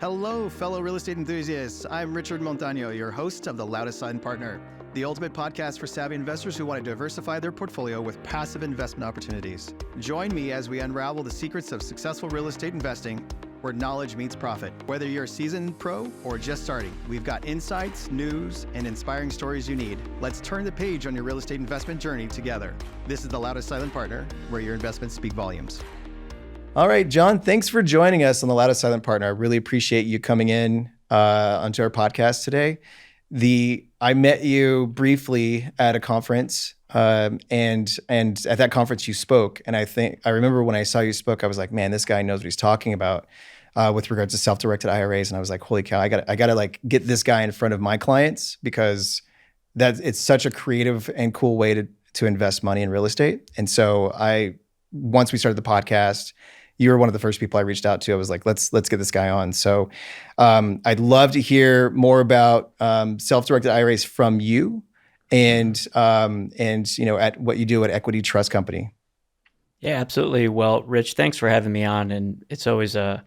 Hello, fellow real estate enthusiasts. I'm Richard Montano, your host of the Loudest Silent Partner, the ultimate podcast for savvy investors who want to diversify their portfolio with passive investment opportunities. Join me as we unravel the secrets of successful real estate investing, where knowledge meets profit. Whether you're a seasoned pro or just starting, we've got insights, news, and inspiring stories you need. Let's turn the page on your real estate investment journey together. This is the Loudest Silent Partner, where your investments speak volumes. All right, John, thanks for joining us on the Loudest Silent Partner. I really appreciate you coming in onto our podcast today. I met you briefly at a conference, and at that conference you spoke. And I remember when I saw you spoke, I was like, man, this guy knows what he's talking about with regards to self-directed IRAs. And I was like, holy cow, I gotta like get this guy in front of my clients, because it's such a creative and cool way to invest money in real estate. And so once we started the podcast, you were one of the first people I reached out to. I was like, let's get this guy on. So I'd love to hear more about self-directed IRAs from you and at what you do at Equity Trust Company. Yeah, absolutely. Well, Rich, thanks for having me on. And it's always a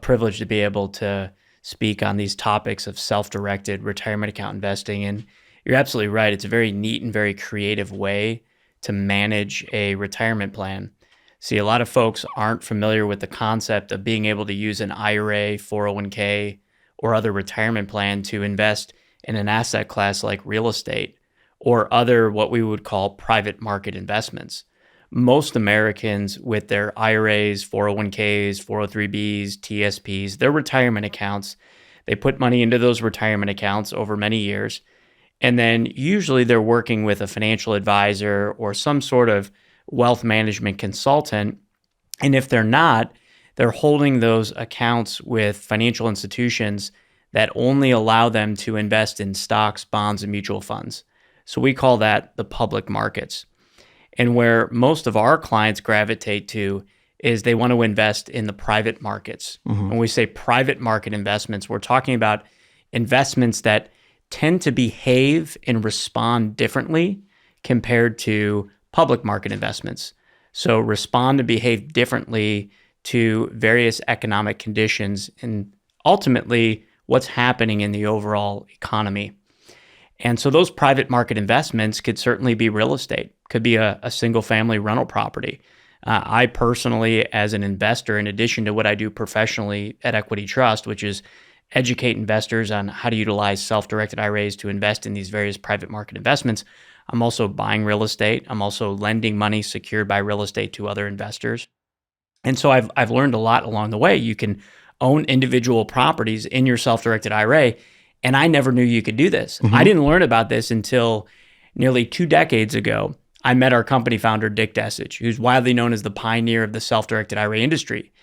privilege to be able to speak on these topics of self-directed retirement account investing. And you're absolutely right. It's a very neat and very creative way to manage a retirement plan. See, a lot of folks aren't familiar with the concept of being able to use an IRA, 401k, or other retirement plan to invest in an asset class like real estate or other what we would call private market investments. Most Americans with their IRAs, 401ks, 403bs, TSPs, their retirement accounts, they put money into those retirement accounts over many years. And then usually they're working with a financial advisor or some sort of wealth management consultant. And if they're not, they're holding those accounts with financial institutions that only allow them to invest in stocks, bonds, and mutual funds. So we call that the public markets. And where most of our clients gravitate to is they want to invest in the private markets. Mm-hmm. When we say private market investments, we're talking about investments that tend to behave and respond differently compared to public market investments. So respond and behave differently to various economic conditions and ultimately what's happening in the overall economy. And so those private market investments could certainly be real estate, could be a single family rental property. I personally, as an investor, in addition to what I do professionally at Equity Trust, which is educate investors on how to utilize self-directed IRAs to invest in these various private market investments, I'm also buying real estate. I'm also lending money secured by real estate to other investors. And so I've learned a lot along the way. You can own individual properties in your self-directed IRA, and I never knew you could do this. Mm-hmm. I didn't learn about this until nearly 2 decades ago. I met our company founder, Dick Desich, who's widely known as the pioneer of the self-directed IRA industry.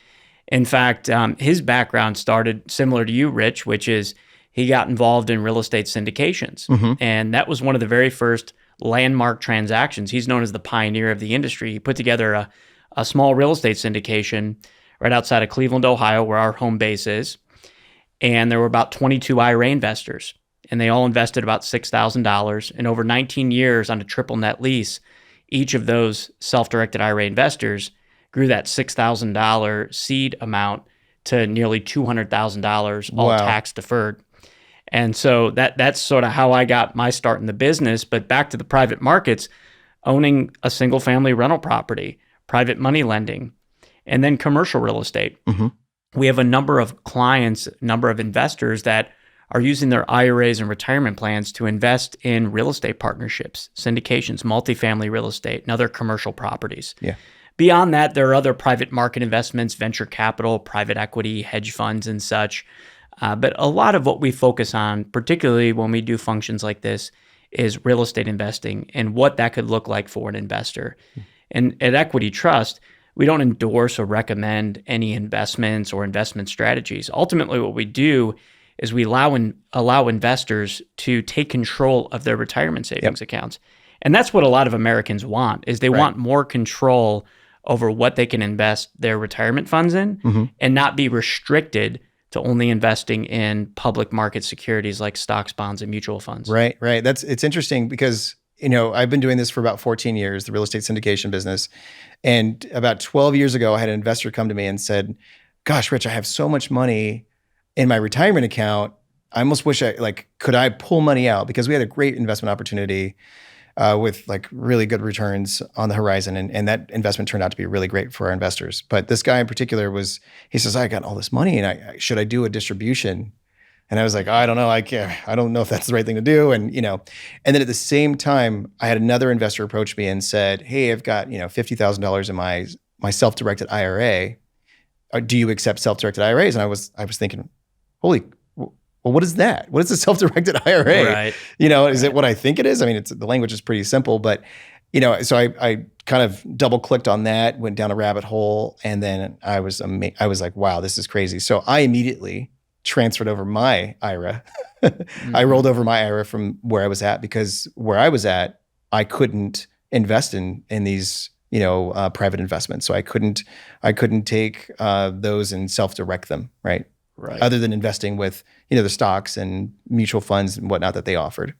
In fact, his background started similar to you, Rich, which is he got involved in real estate syndications. Mm-hmm. And that was one of the very first landmark transactions. He's known as the pioneer of the industry. He put together a small real estate syndication right outside of Cleveland, Ohio, where our home base is. And there were about 22 IRA investors, and they all invested about $6,000. And over 19 years on a triple net lease, each of those self-directed IRA investors grew that $6,000 seed amount to nearly $200,000, all tax deferred. And so that's sort of how I got my start in the business. But back to the private markets, owning a single family rental property, private money lending, and then commercial real estate. Mm-hmm. We have a number of clients, number of investors that are using their IRAs and retirement plans to invest in real estate partnerships, syndications, multifamily real estate, and other commercial properties. Yeah. Beyond that, there are other private market investments, venture capital, private equity, hedge funds, and such. But a lot of what we focus on, particularly when we do functions like this, is real estate investing and what that could look like for an investor. And at Equity Trust, we don't endorse or recommend any investments or investment strategies. Ultimately, what we do is we allow investors to take control of their retirement savings accounts. And that's what a lot of Americans want, is they want more control over what they can invest their retirement funds in and not be restricted to only investing in public market securities like stocks, bonds, and mutual funds. Right. It's interesting because, I've been doing this for about 14 years, the real estate syndication business. And about 12 years ago, I had an investor come to me and said, gosh, Rich, I have so much money in my retirement account, I almost wish could I pull money out, because we had a great investment opportunity with like really good returns on the horizon. And that investment turned out to be really great for our investors. But this guy in particular he says, I got all this money and should I do a distribution? And I was like, I don't know. I don't know if that's the right thing to do. And, and then at the same time, I had another investor approach me and said, hey, I've got, $50,000 in my self-directed IRA. Do you accept self-directed IRAs? And I was thinking, well, what is that? What is a self-directed IRA? Right. Is it what I think it is? I mean, the language is pretty simple, but, so I kind of double clicked on that, went down a rabbit hole, and then I was like, wow, this is crazy. So I immediately transferred over my IRA. I rolled over my IRA from where I was at, because where I was at, I couldn't invest in these, private investments. So I couldn't take those and self-direct them, right? Right. Other than investing with, the stocks and mutual funds and whatnot that they offered.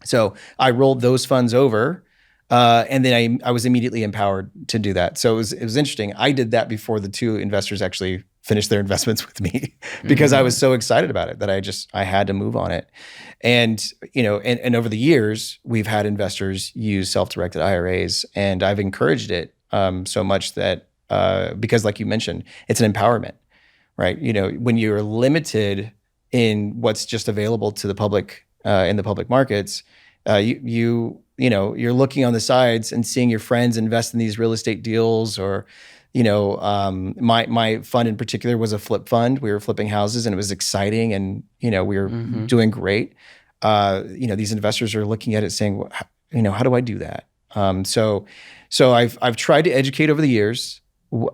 So I rolled those funds over, and then I was immediately empowered to do that. So it was interesting. I did that before the two investors actually finished their investments with me, because I was so excited about it that I had to move on it. And, and over the years, we've had investors use self-directed IRAs, and I've encouraged it so much that, because like you mentioned, it's an empowerment, right? When you're limited in what's just available to the public, in the public markets, you're looking on the sides and seeing your friends invest in these real estate deals, or, my fund in particular was a flip fund. We were flipping houses, and it was exciting, and, we were doing great. These investors are looking at it saying, well, how do I do that? So I've tried to educate over the years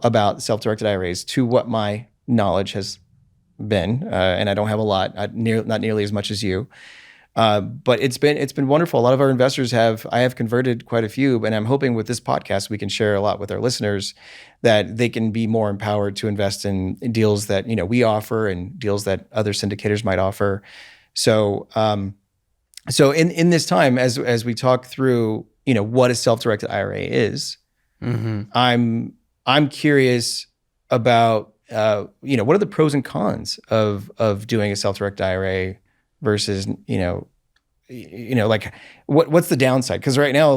about self-directed IRAs to what my knowledge has been, and I don't have a lot, not nearly as much as you. But it's been wonderful. A lot of our investors I have converted quite a few, and I'm hoping with this podcast we can share a lot with our listeners, that they can be more empowered to invest in deals that we offer and deals that other syndicators might offer. So in this time, as we talk through what a self-directed IRA is, I'm curious about what are the pros and cons of doing a self-directed IRA versus, like what's the downside? Because right now,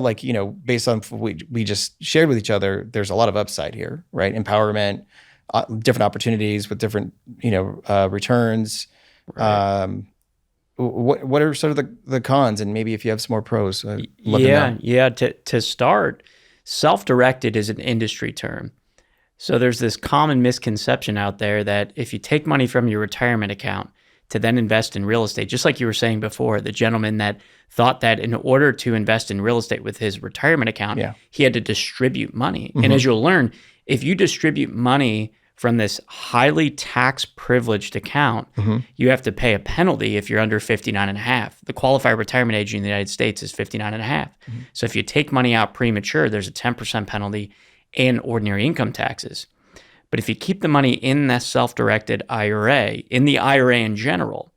based on what we just shared with each other, there's a lot of upside here, right? Empowerment, different opportunities with different, returns. Right. What are sort of the cons? And maybe if you have some more pros, love to know. Yeah. To start, self-directed is an industry term. So there's this common misconception out there that if you take money from your retirement account to then invest in real estate, just like you were saying before, the gentleman that thought that in order to invest in real estate with his retirement account, he had to distribute money. And as you'll learn, if you distribute money from this highly tax privileged account, you have to pay a penalty if you're under 59.5. The qualified retirement age in the United States is 59.5. So if you take money out premature, there's a 10% penalty and ordinary income taxes. But if you keep the money in that self-directed IRA, in the IRA in general,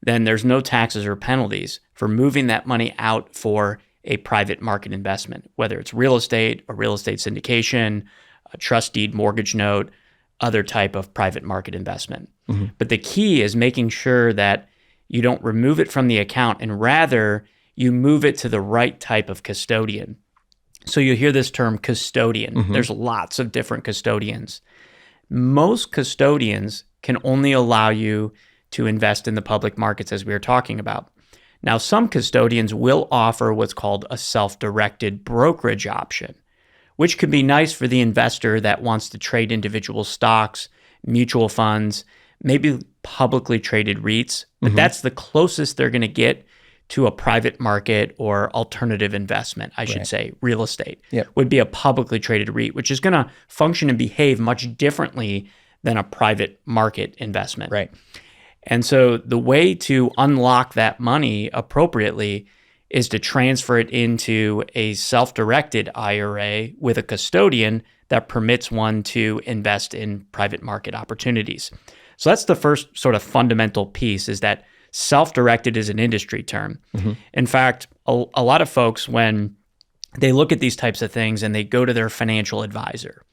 then there's no taxes or penalties for moving that money out for a private market investment, whether it's real estate, a real estate syndication, a trust deed mortgage note, other type of private market investment. But the key is making sure that you don't remove it from the account, and rather you move it to the right type of custodian. So you hear this term custodian. There's lots of different custodians. Most custodians can only allow you to invest in the public markets, as we were talking about. Now, some custodians will offer what's called a self-directed brokerage option, which could be nice for the investor that wants to trade individual stocks, mutual funds, maybe publicly traded REITs, but that's the closest they're going to get to a private market or alternative investment, I should say. Real estate would be a publicly traded REIT, which is going to function and behave much differently than a private market investment. Right. And so the way to unlock that money appropriately is to transfer it into a self-directed IRA with a custodian that permits one to invest in private market opportunities. So that's the first sort of fundamental piece, is that self-directed is an industry term. In fact, a lot of folks, when they look at these types of things and they go to their financial advisor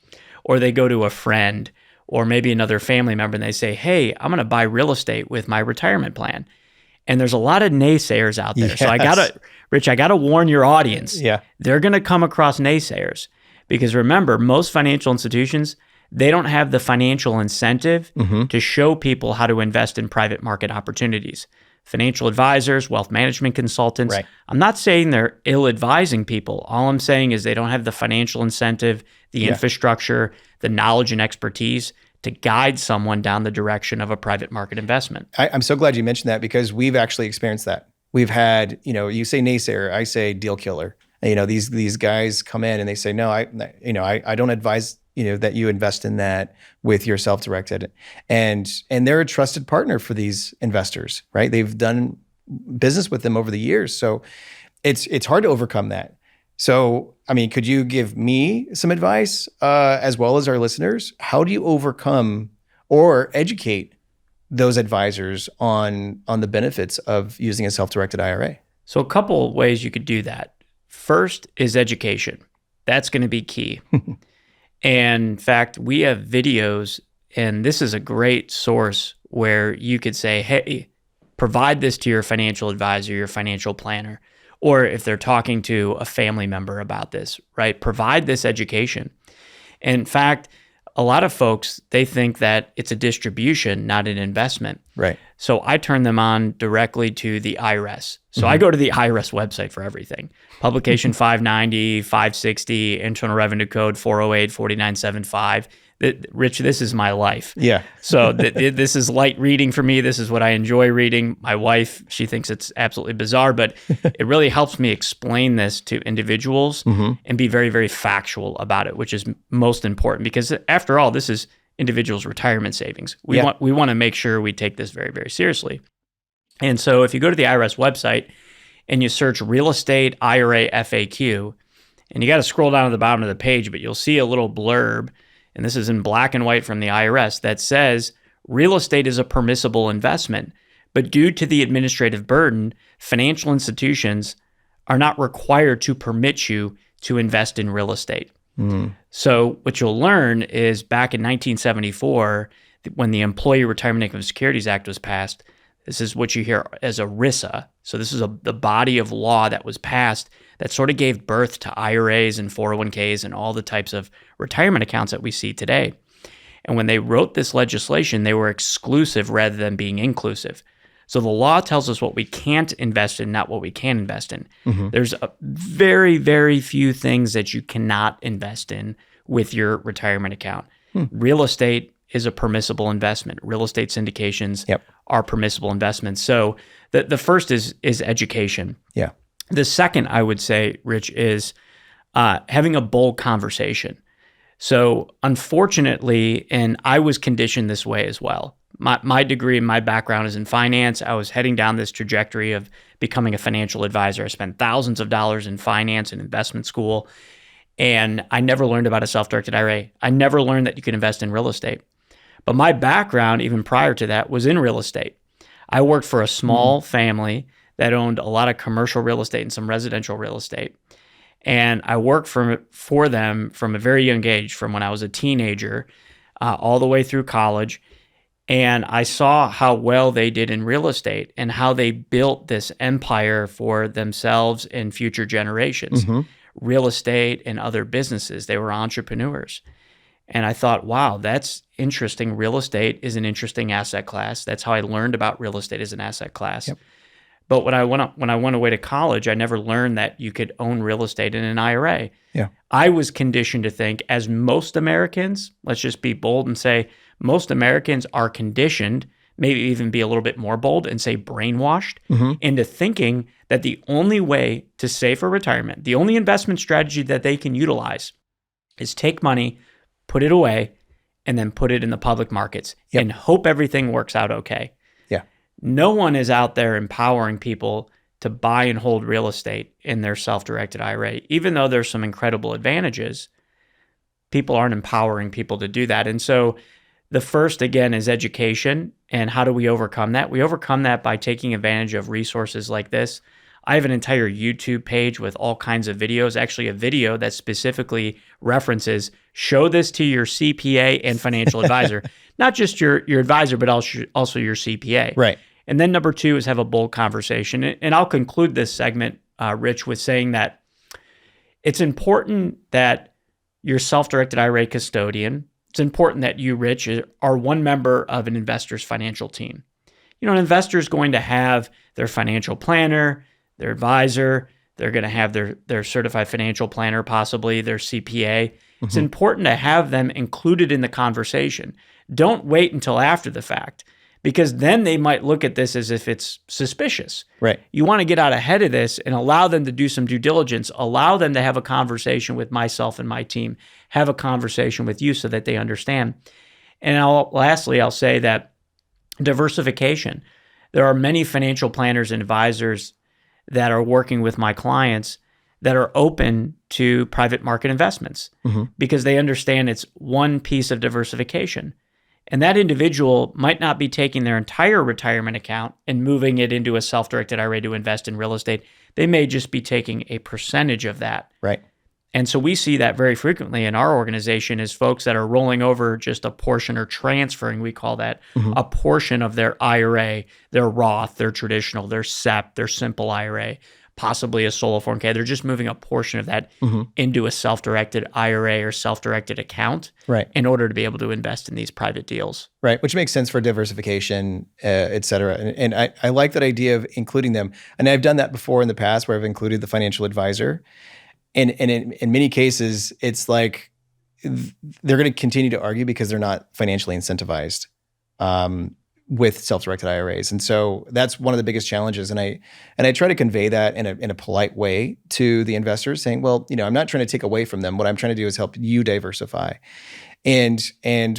or they go to a friend or maybe another family member, and they say, hey, I'm going to buy real estate with my retirement plan. And there's a lot of naysayers out there. Yes. So Rich, I got to warn your audience. Yeah. They're going to come across naysayers because remember, most financial institutions, they don't have the financial incentive to show people how to invest in private market opportunities. Financial advisors, wealth management consultants. Right. I'm not saying they're ill-advising people. All I'm saying is they don't have the financial incentive, the infrastructure, the knowledge and expertise to guide someone down the direction of a private market investment. I'm so glad you mentioned that because we've actually experienced that. We've had, you say naysayer, I say deal killer. These guys come in and they say, no, I don't advise, that you invest in that with your self-directed. And they're a trusted partner for these investors, right? They've done business with them over the years. So it's hard to overcome that. So, could you give me some advice as well as our listeners? How do you overcome or educate those advisors on the benefits of using a self-directed IRA? So a couple of ways you could do that. First is education. That's going to be key. And in fact, we have videos, and this is a great source where you could say, hey, provide this to your financial advisor, your financial planner, or if they're talking to a family member about this, right? Provide this education. In fact, a lot of folks, they think that it's a distribution, not an investment. Right. So I turn them on directly to the IRAs. So I go to the IRS website for everything. Publication 590, 560, Internal Revenue Code 408, 4975. Rich, this is my life. Yeah. So this is light reading for me. This is what I enjoy reading. My wife, she thinks it's absolutely bizarre, but it really helps me explain this to individuals and be very, very factual about it, which is most important because after all, this is individuals' retirement savings. We want to make sure we take this very, very seriously. And so if you go to the IRS website and you search real estate IRA FAQ, and you got to scroll down to the bottom of the page, but you'll see a little blurb, and this is in black and white from the IRS, that says real estate is a permissible investment, but due to the administrative burden, financial institutions are not required to permit you to invest in real estate. So what you'll learn is back in 1974, when the Employee Retirement Income Securities Act was passed, this is what you hear as ERISA. So this is the body of law that was passed that sort of gave birth to IRAs and 401ks and all the types of retirement accounts that we see today. And when they wrote this legislation, they were exclusive rather than being inclusive. So the law tells us what we can't invest in, not what we can invest in. There's very, very few things that you cannot invest in with your retirement account. Real estate is a permissible investment. Real estate syndications are permissible investments. So the first is education. Yeah. The second, I would say, Rich, is having a bold conversation. So unfortunately, and I was conditioned this way as well. My degree and my background is in finance. I was heading down this trajectory of becoming a financial advisor. I spent thousands of dollars in finance and investment school, and I never learned about a self-directed IRA. I never learned that you could invest in real estate. But my background, even prior to that, was in real estate. I worked for a small family that owned a lot of commercial real estate and some residential real estate. And I worked for them from a very young age, from when I was a teenager all the way through college. And I saw how well they did in real estate and how they built this empire for themselves and future generations. Real estate and other businesses. They were entrepreneurs. And I thought, wow, that's interesting. Real estate is an interesting asset class. That's how I learned about real estate as an asset class. But when I went away to college, I never learned that you could own real estate in an IRA. I was conditioned to think, as most Americans, let's just be bold and say, most Americans are conditioned, maybe even be a little bit more bold and say brainwashed, into thinking that the only way to save for retirement, the only investment strategy that they can utilize is take money, put it away, and then put it in the public markets and hope everything works out okay. No one is out there empowering people to buy and hold real estate in their self-directed IRA. Even though there's some incredible advantages, people aren't empowering people to do that. And so the first, again, is education. And how do we overcome that? We overcome that by taking advantage of resources like this. I have an entire YouTube page with all kinds of videos, actually a video that specifically references, show this to your CPA and financial advisor, not just your advisor, but also your CPA. Right. And then number 2 is have a bold conversation. And I'll conclude this segment, Rich, with saying that it's important that your self-directed IRA custodian, it's important that you, Rich, are one member of an investor's financial team. You know, an investor is going to have their financial planner, their advisor, they're going to have their certified financial planner, possibly their CPA. It's important to have them included in the conversation. Don't wait until after the fact, because then they might look at this as if it's suspicious. Right. You want to get out ahead of this and allow them to do some due diligence, allow them to have a conversation with myself and my team, have a conversation with you so that they understand. And lastly, I'll say that diversification. There are many financial planners and advisors that are working with my clients that are open to private market investments because they understand it's one piece of diversification. And that individual might not be taking their entire retirement account and moving it into a self-directed IRA to invest in real estate. They may just be taking a percentage of that. Right. And so we see that very frequently in our organization is folks that are rolling over just a portion or transferring, we call that, a portion of their IRA, their Roth, their traditional, their SEP, their simple IRA, possibly a solo 401k. They're just moving a portion of that into a self-directed IRA or self-directed account in order to be able to invest in these private deals. Right, which makes sense for diversification, et cetera. And I like that idea of including them. And I've done that before in the past where I've included the financial advisor. And in many cases, it's like they're going to continue to argue because they're not financially incentivized with self-directed IRAs. And so that's one of the biggest challenges. And I try to convey that in a polite way to the investors, saying, well, you know, I'm not trying to take away from them. What I'm trying to do is help you diversify. And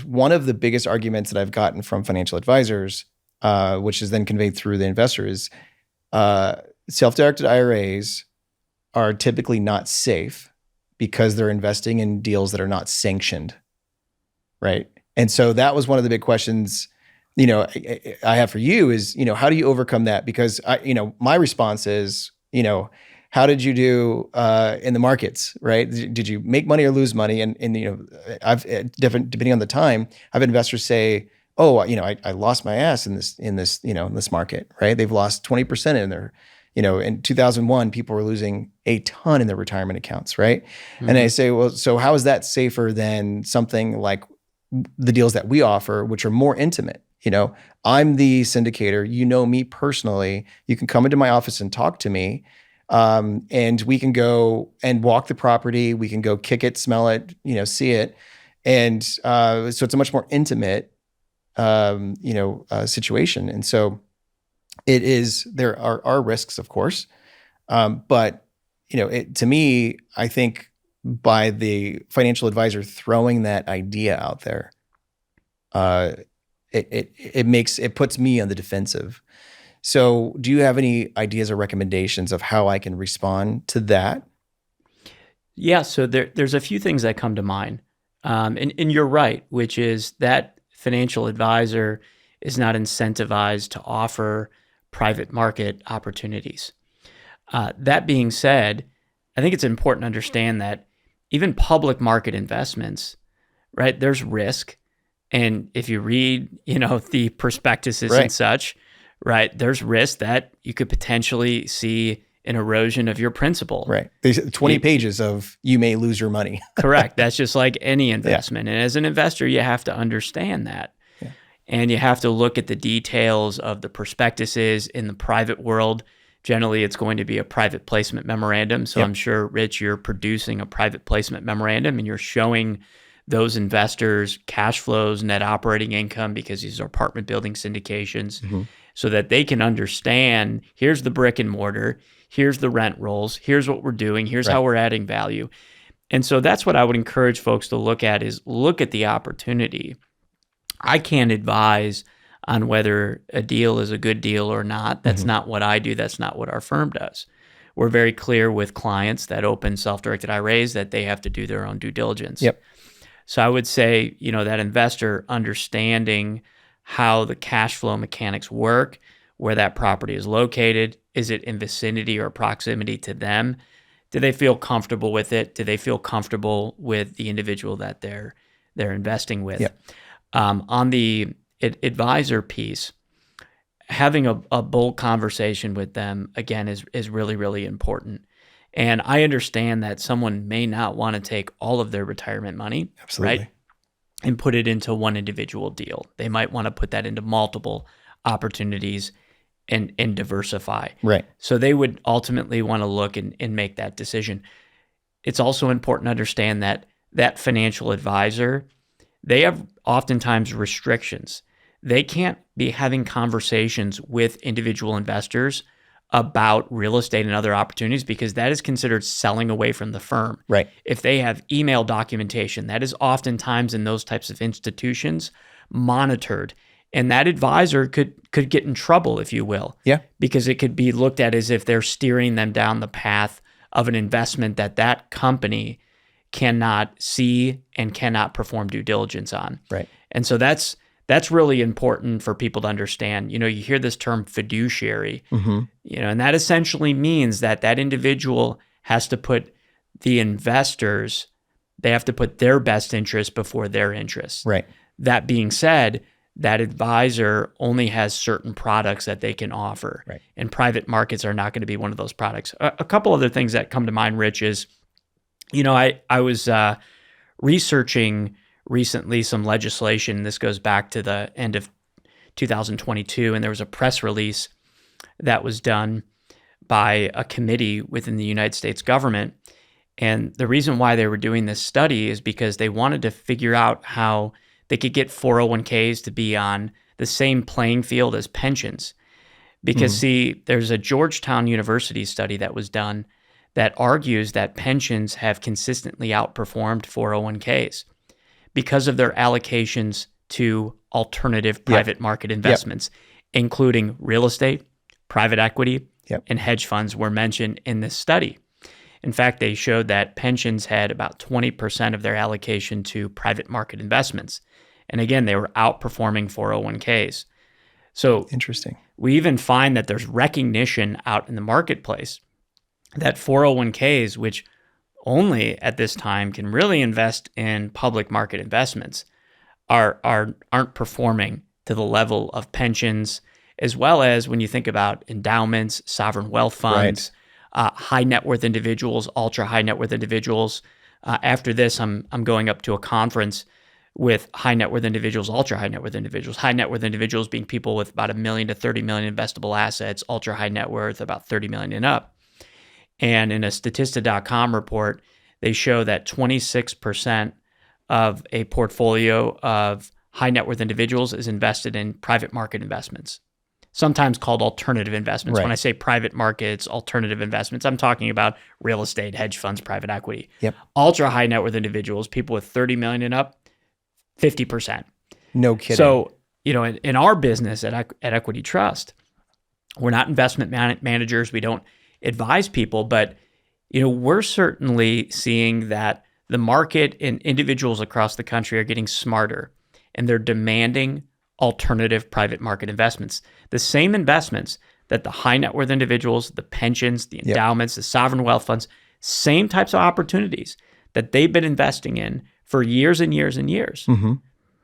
one of the biggest arguments that I've gotten from financial advisors, which is then conveyed through the investors, self-directed IRAs are typically not safe because they're investing in deals that are not sanctioned, right? And so that was one of the big questions, you know, I have for you is, you know, how do you overcome that? Because my response is, you know, how did you do in the markets, right? Did you make money or lose money? And you know, I've depending on the time, I've had investors say, oh, you know, I lost my ass in this market, right? They've lost 20% in their, you know, in 2001, people were losing a ton in their retirement accounts, right? And I say, well, so how is that safer than something like the deals that we offer, which are more intimate? You know, I'm the syndicator. You know me personally. You can come into my office and talk to me, and we can go and walk the property. We can go kick it, smell it, you know, see it, and so it's a much more intimate, situation. And so it is. There are risks, of course, but you know, to me, I think by the financial advisor throwing that idea out there, it puts me on the defensive. So do you have any ideas or recommendations of how I can respond to that? Yeah, so there's a few things that come to mind. And you're right, which is that financial advisor is not incentivized to offer private market opportunities. That being said, I think it's important to understand that even public market investments, right, there's risk. And if you read, you know, the prospectuses and such, right, there's risk that you could potentially see an erosion of your principal. Right. There's 20 pages of you may lose your money. Correct. That's just like any investment. And as an investor, you have to understand that. Yeah. And you have to look at the details of the prospectuses in the private world. Generally, it's going to be a private placement memorandum. So I'm sure, Rich, you're producing a private placement memorandum and you're showing those investors cash flows, net operating income, because these are apartment building syndications, so that they can understand, here's the brick and mortar, here's the rent rolls, here's what we're doing, here's how we're adding value. And so that's what I would encourage folks to look at, is look at the opportunity. I can't advise on whether a deal is a good deal or not. That's not what I do. That's not what our firm does. We're very clear with clients that open self-directed IRAs that they have to do their own due diligence. Yep. So I would say, you know, that investor understanding how the cash flow mechanics work, where that property is located, Is it in vicinity or proximity to them? Do they feel comfortable with it? Do they feel comfortable with the individual that they're investing with? Yeah. On the advisor piece, having a bold conversation with them, again, is really, really important. And I understand that someone may not want to take all of their retirement money, Absolutely. right, and put it into one individual deal. They might want to put that into multiple opportunities and diversify. Right. So they would ultimately want to look and make that decision. It's also important to understand that financial advisor, they have oftentimes restrictions. They can't be having conversations with individual investors about real estate and other opportunities because that is considered selling away from the firm. Right. If they have email documentation, that is oftentimes in those types of institutions monitored. And that advisor could get in trouble, if you will. Yeah. Because it could be looked at as if they're steering them down the path of an investment that company cannot see and cannot perform due diligence on. Right. And so that's really important for people to understand. You hear this term fiduciary, and that essentially means that individual has to put the investors, they have to put their best interest before their interests. Right. That being said, that advisor only has certain products that they can offer. Right. And private markets are not going to be one of those products. A couple other things that come to mind, Rich, is, I was researching recently some legislation. This goes back to the end of 2022, and there was a press release that was done by a committee within the United States government. And the reason why they were doing this study is because they wanted to figure out how they could get 401ks to be on the same playing field as pensions. Because, see, there's a Georgetown University study that was done that argues that pensions have consistently outperformed 401ks because of their allocations to alternative private market investments, including real estate, private equity, and hedge funds were mentioned in this study. In fact, they showed that pensions had about 20% of their allocation to private market investments. And again, they were outperforming 401ks. So interesting. We even find that there's recognition out in the marketplace that 401ks, which only at this time can really invest in public market investments, aren't performing to the level of pensions, as well as when you think about endowments, sovereign wealth funds, high net worth individuals, ultra high net worth individuals. After this, I'm going up to a conference with high net worth individuals, ultra high net worth individuals. High net worth individuals being people with about $1 million to $30 million investable assets, ultra high net worth about $30 million and up. And in a Statista.com report, they show that 26% of a portfolio of high net worth individuals is invested in private market investments, sometimes called alternative investments. Right. When I say private markets, alternative investments, I'm talking about real estate, hedge funds, private equity. Yep. Ultra high net worth individuals, people with 30 million and up, 50%. No kidding. So, in our business at Equity Trust, we're not investment managers. We don't advise people, but we're certainly seeing that the market and individuals across the country are getting smarter, and they're demanding alternative private market investments. The same investments that the high net worth individuals, the pensions, the endowments, the sovereign wealth funds, same types of opportunities that they've been investing in for years and years and years.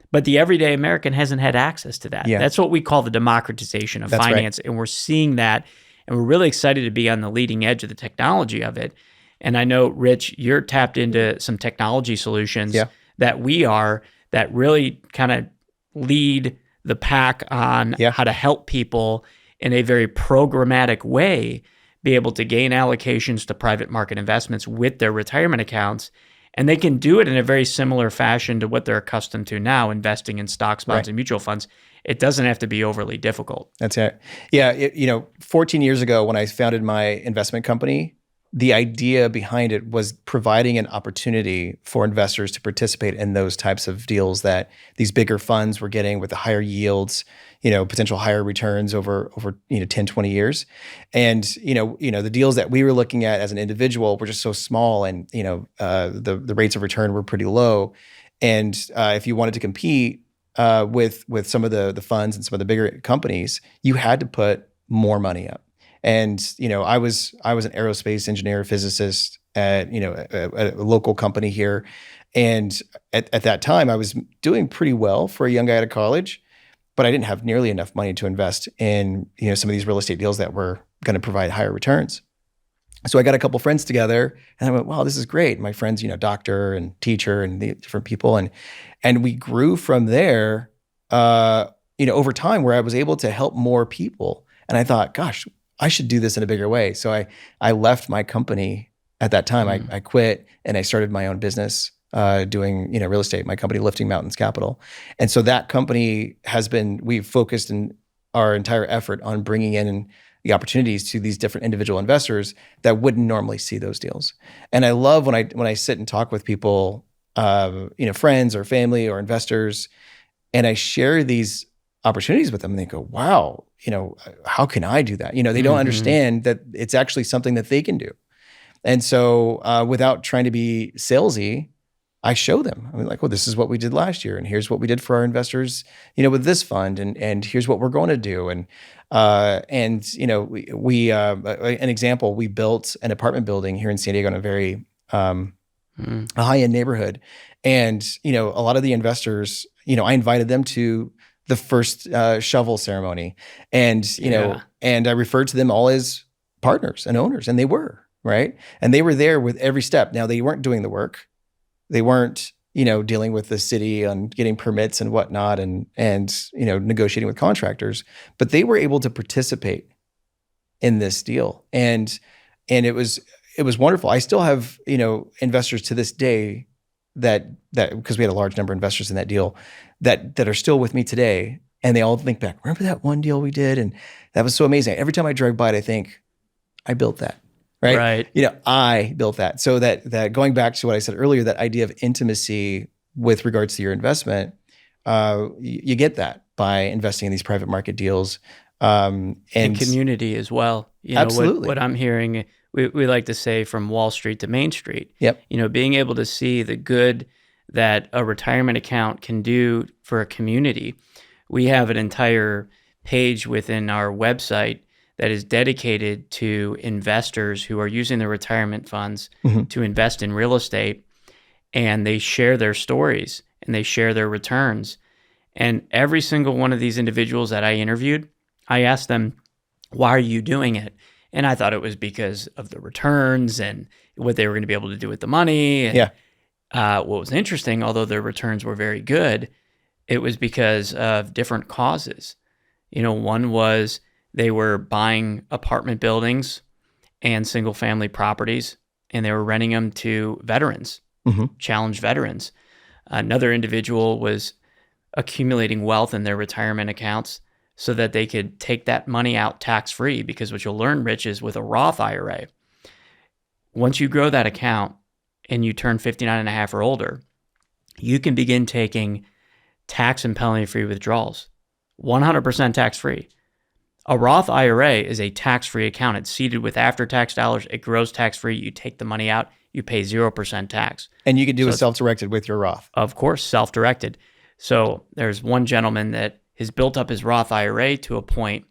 But the everyday American hasn't had access to that. That's what we call the democratization of finance. Right. And we're seeing that, and we're really excited to be on the leading edge of the technology of it. And I know, Rich, you're tapped into some technology solutions that really kind of lead the pack on how to help people in a very programmatic way be able to gain allocations to private market investments with their retirement accounts. And they can do it in a very similar fashion to what they're accustomed to now, investing in stocks, bonds, and mutual funds. It doesn't have to be overly difficult. That's it. Yeah. 14 years ago when I founded my investment company, the idea behind it was providing an opportunity for investors to participate in those types of deals that these bigger funds were getting with the higher yields, potential higher returns over 10, 20 years. And, the deals that we were looking at as an individual were just so small, and, the rates of return were pretty low. And if you wanted to compete with some of the funds and some of the bigger companies, you had to put more money up. And, I was an aerospace engineer, physicist at, a local company here. And at that time, I was doing pretty well for a young guy out of college, but I didn't have nearly enough money to invest in, some of these real estate deals that were going to provide higher returns. So I got a couple friends together and I went, wow, this is great. My friends, doctor and teacher and the different people. And we grew from there, over time, where I was able to help more people. And I thought, gosh, I should do this in a bigger way. So I left my company at that time. I quit and I started my own business doing, real estate, my company, Lifting Mountains Capital. And so that company we've focused in our entire effort on bringing in the opportunities to these different individual investors that wouldn't normally see those deals. And I love when I sit and talk with people, friends or family or investors, and I share these opportunities with them and they go, wow, how can I do that? They don't understand that it's actually something that they can do. And so without trying to be salesy, I show them. I'm like, well, this is what we did last year, and here's what we did for our investors, with this fund, and here's what we're going to do. And we an example, we built an apartment building here in San Diego in a very a high-end neighborhood, and a lot of the investors, I invited them to the first shovel ceremony, and and I referred to them all as partners and owners, and they were right, and they were there with every step. Now they weren't doing the work. They weren't, dealing with the city on getting permits and whatnot and negotiating with contractors, but they were able to participate in this deal. And it was wonderful. I still have, investors to this day that because we had a large number of investors in that deal that are still with me today. And they all think back, remember that one deal we did? And that was so amazing. Every time I drive by it, I think, I built that. Right. I built that. So that going back to what I said earlier, that idea of intimacy with regards to your investment, you get that by investing in these private market deals. And community as well. Absolutely. What I'm hearing, we like to say from Wall Street to Main Street. Yep. Being able to see the good that a retirement account can do for a community. We have an entire page within our website that is dedicated to investors who are using their retirement funds to invest in real estate, and they share their stories and they share their returns. And every single one of these individuals that I interviewed, I asked them, why are you doing it? And I thought it was because of the returns and what they were going to be able to do with the money. And, what was interesting, although their returns were very good, it was because of different causes. One was they were buying apartment buildings and single family properties, and they were renting them to veterans, challenged veterans. Another individual was accumulating wealth in their retirement accounts so that they could take that money out tax-free, because what you'll learn, Rich, is with a Roth IRA, once you grow that account and you turn 59 and a half or older, you can begin taking tax and penalty-free withdrawals, 100% tax-free. A Roth IRA is a tax-free account. It's seeded with after-tax dollars. It grows tax-free. You take the money out, you pay 0% tax. And you can do a self-directed with your Roth. Of course, self-directed. So there's one gentleman that has built up his Roth IRA to a point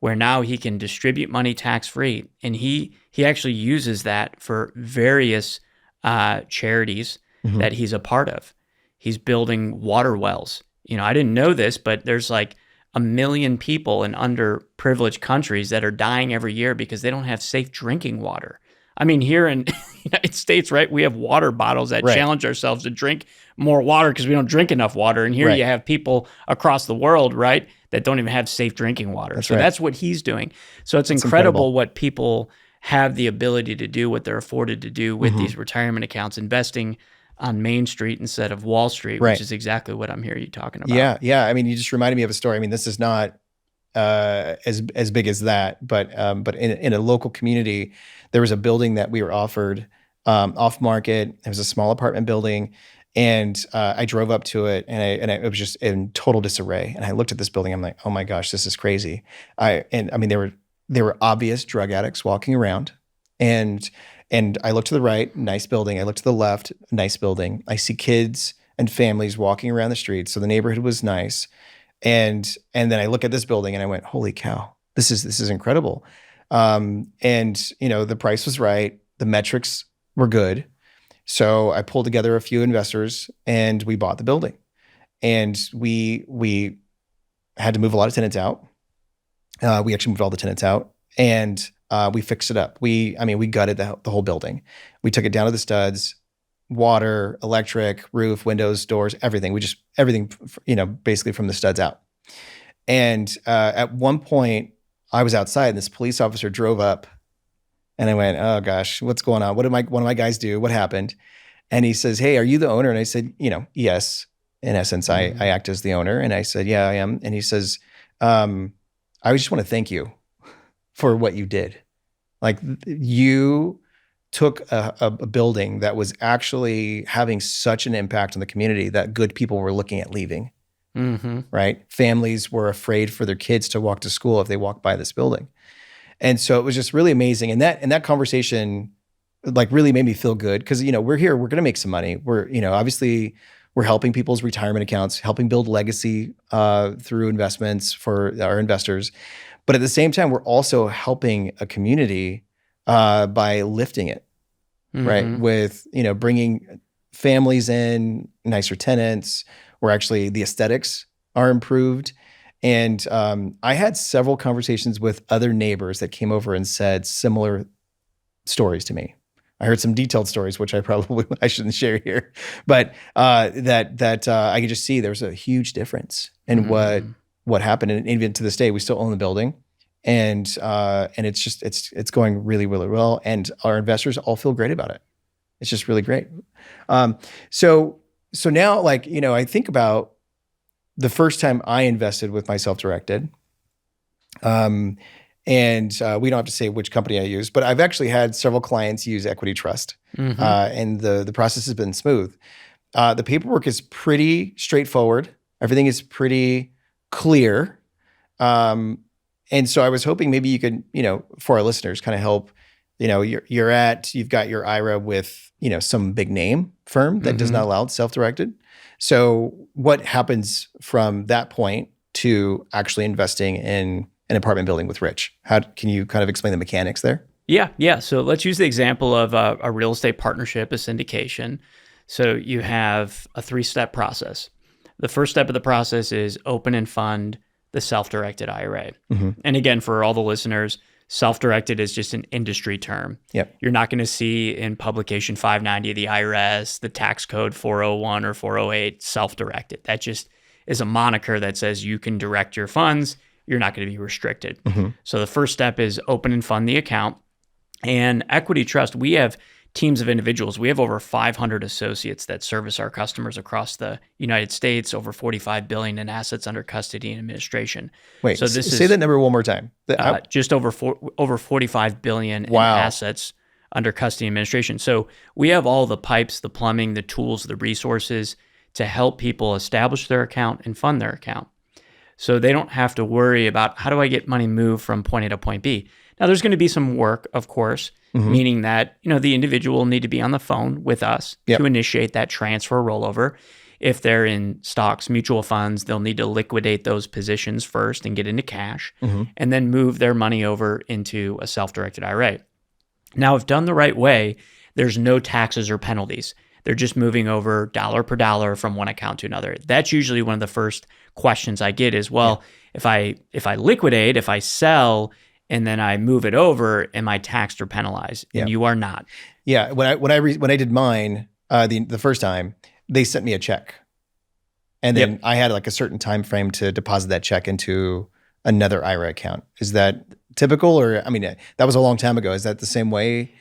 where now he can distribute money tax-free. And he actually uses that for various charities that he's a part of. He's building water wells. I didn't know this, but there's like 1 million people in underprivileged countries that are dying every year because they don't have safe drinking water. I mean, here in the United States, right, we have water bottles that challenge ourselves to drink more water because we don't drink enough water. And here you have people across the world, right, that don't even have safe drinking water. That's what he's doing. So it's incredible what people have the ability to do, what they're afforded to do with these retirement accounts, investing on Main Street instead of Wall Street, which is exactly what I'm hearing you talking about. Yeah. I mean, you just reminded me of a story. I mean, this is not as big as that, but in a local community, there was a building that we were offered off market. It was a small apartment building, and I drove up to it, and it was just in total disarray. And I looked at this building. I'm like, oh my gosh, this is crazy. There were obvious drug addicts walking around, and I look to the right, nice building. I look to the left, nice building. I see kids and families walking around the streets. So the neighborhood was nice. And then I look at this building and I went, holy cow, this is incredible. And, the price was right. The metrics were good. So I pulled together a few investors and we bought the building. And we had to move a lot of tenants out. We actually moved all the tenants out and we fixed it up. We gutted the whole building. We took it down to the studs, water, electric, roof, windows, doors, everything. Everything, basically from the studs out. And at one point I was outside and this police officer drove up and I went, oh gosh, what's going on? What did one of my guys do? What happened? And he says, hey, are you the owner? And I said, yes. In essence, I act as the owner. And I said, yeah, I am. And he says, I just want to thank you for what you did. Like you took a building that was actually having such an impact on the community that good people were looking at leaving, right? Families were afraid for their kids to walk to school if they walked by this building. And so it was just really amazing. And that conversation like really made me feel good because, we're here, we're going to make some money. We're, obviously we're helping people's retirement accounts, helping build legacy through investments for our investors. But at the same time, we're also helping a community by lifting it, right? With, bringing families in, nicer tenants, where actually the aesthetics are improved. And I had several conversations with other neighbors that came over and said similar stories to me. I heard some detailed stories, which I shouldn't share here, but that I could just see there was a huge difference in what happened. And even to this day, we still own the building, and it's going really, really well. And our investors all feel great about it. It's just really great. So now, I think about the first time I invested with my self-directed. And we don't have to say which company I use, but I've actually had several clients use Equity Trust, and the process has been smooth. The paperwork is pretty straightforward. Everything is pretty clear. And so I was hoping maybe you could, for our listeners, kind of help. You've got your IRA with, some big name firm that does not allow self-directed. So what happens from that point to actually investing in an apartment building with Rich? How can you kind of explain the mechanics there? Yeah. So let's use the example of a real estate partnership, a syndication. So you have a 3-step process. The first step of the process is open and fund the self-directed IRA. And again, for all the listeners, self-directed is just an industry term. Yep. You're not going to see in publication 590 of the IRS, the tax code 401 or 408, self-directed. That just is a moniker that says you can direct your funds. You're not going to be restricted. So the first step is open and fund the account. And Equity Trust, we have teams of individuals. We have over 500 associates that service our customers across the United States, over $45 billion in assets under custody and administration. Wait, so say that number one more time. Just over $45 billion in assets under custody and administration. So we have all the pipes, the plumbing, the tools, the resources to help people establish their account and fund their account. So they don't have to worry about how do I get money moved from point A to point B. Now, there's going to be some work, of course, meaning that the individual will need to be on the phone with us to initiate that transfer rollover. If they're in stocks, mutual funds, they'll need to liquidate those positions first and get into cash, and then move their money over into a self-directed IRA. Now, if done the right way, there's no taxes or penalties. They're just moving over dollar per dollar from one account to another. That's usually one of the first questions I get is, if I liquidate, if I sell, and then I move it over, am I taxed or penalized? And you are not. Yeah. When I did mine the first time, they sent me a check, and then I had like a certain time frame to deposit that check into another IRA account. Is that typical, or that was a long time ago? Is that the same way?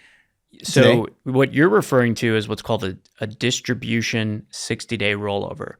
So what you're referring to is what's called a distribution 60-day rollover.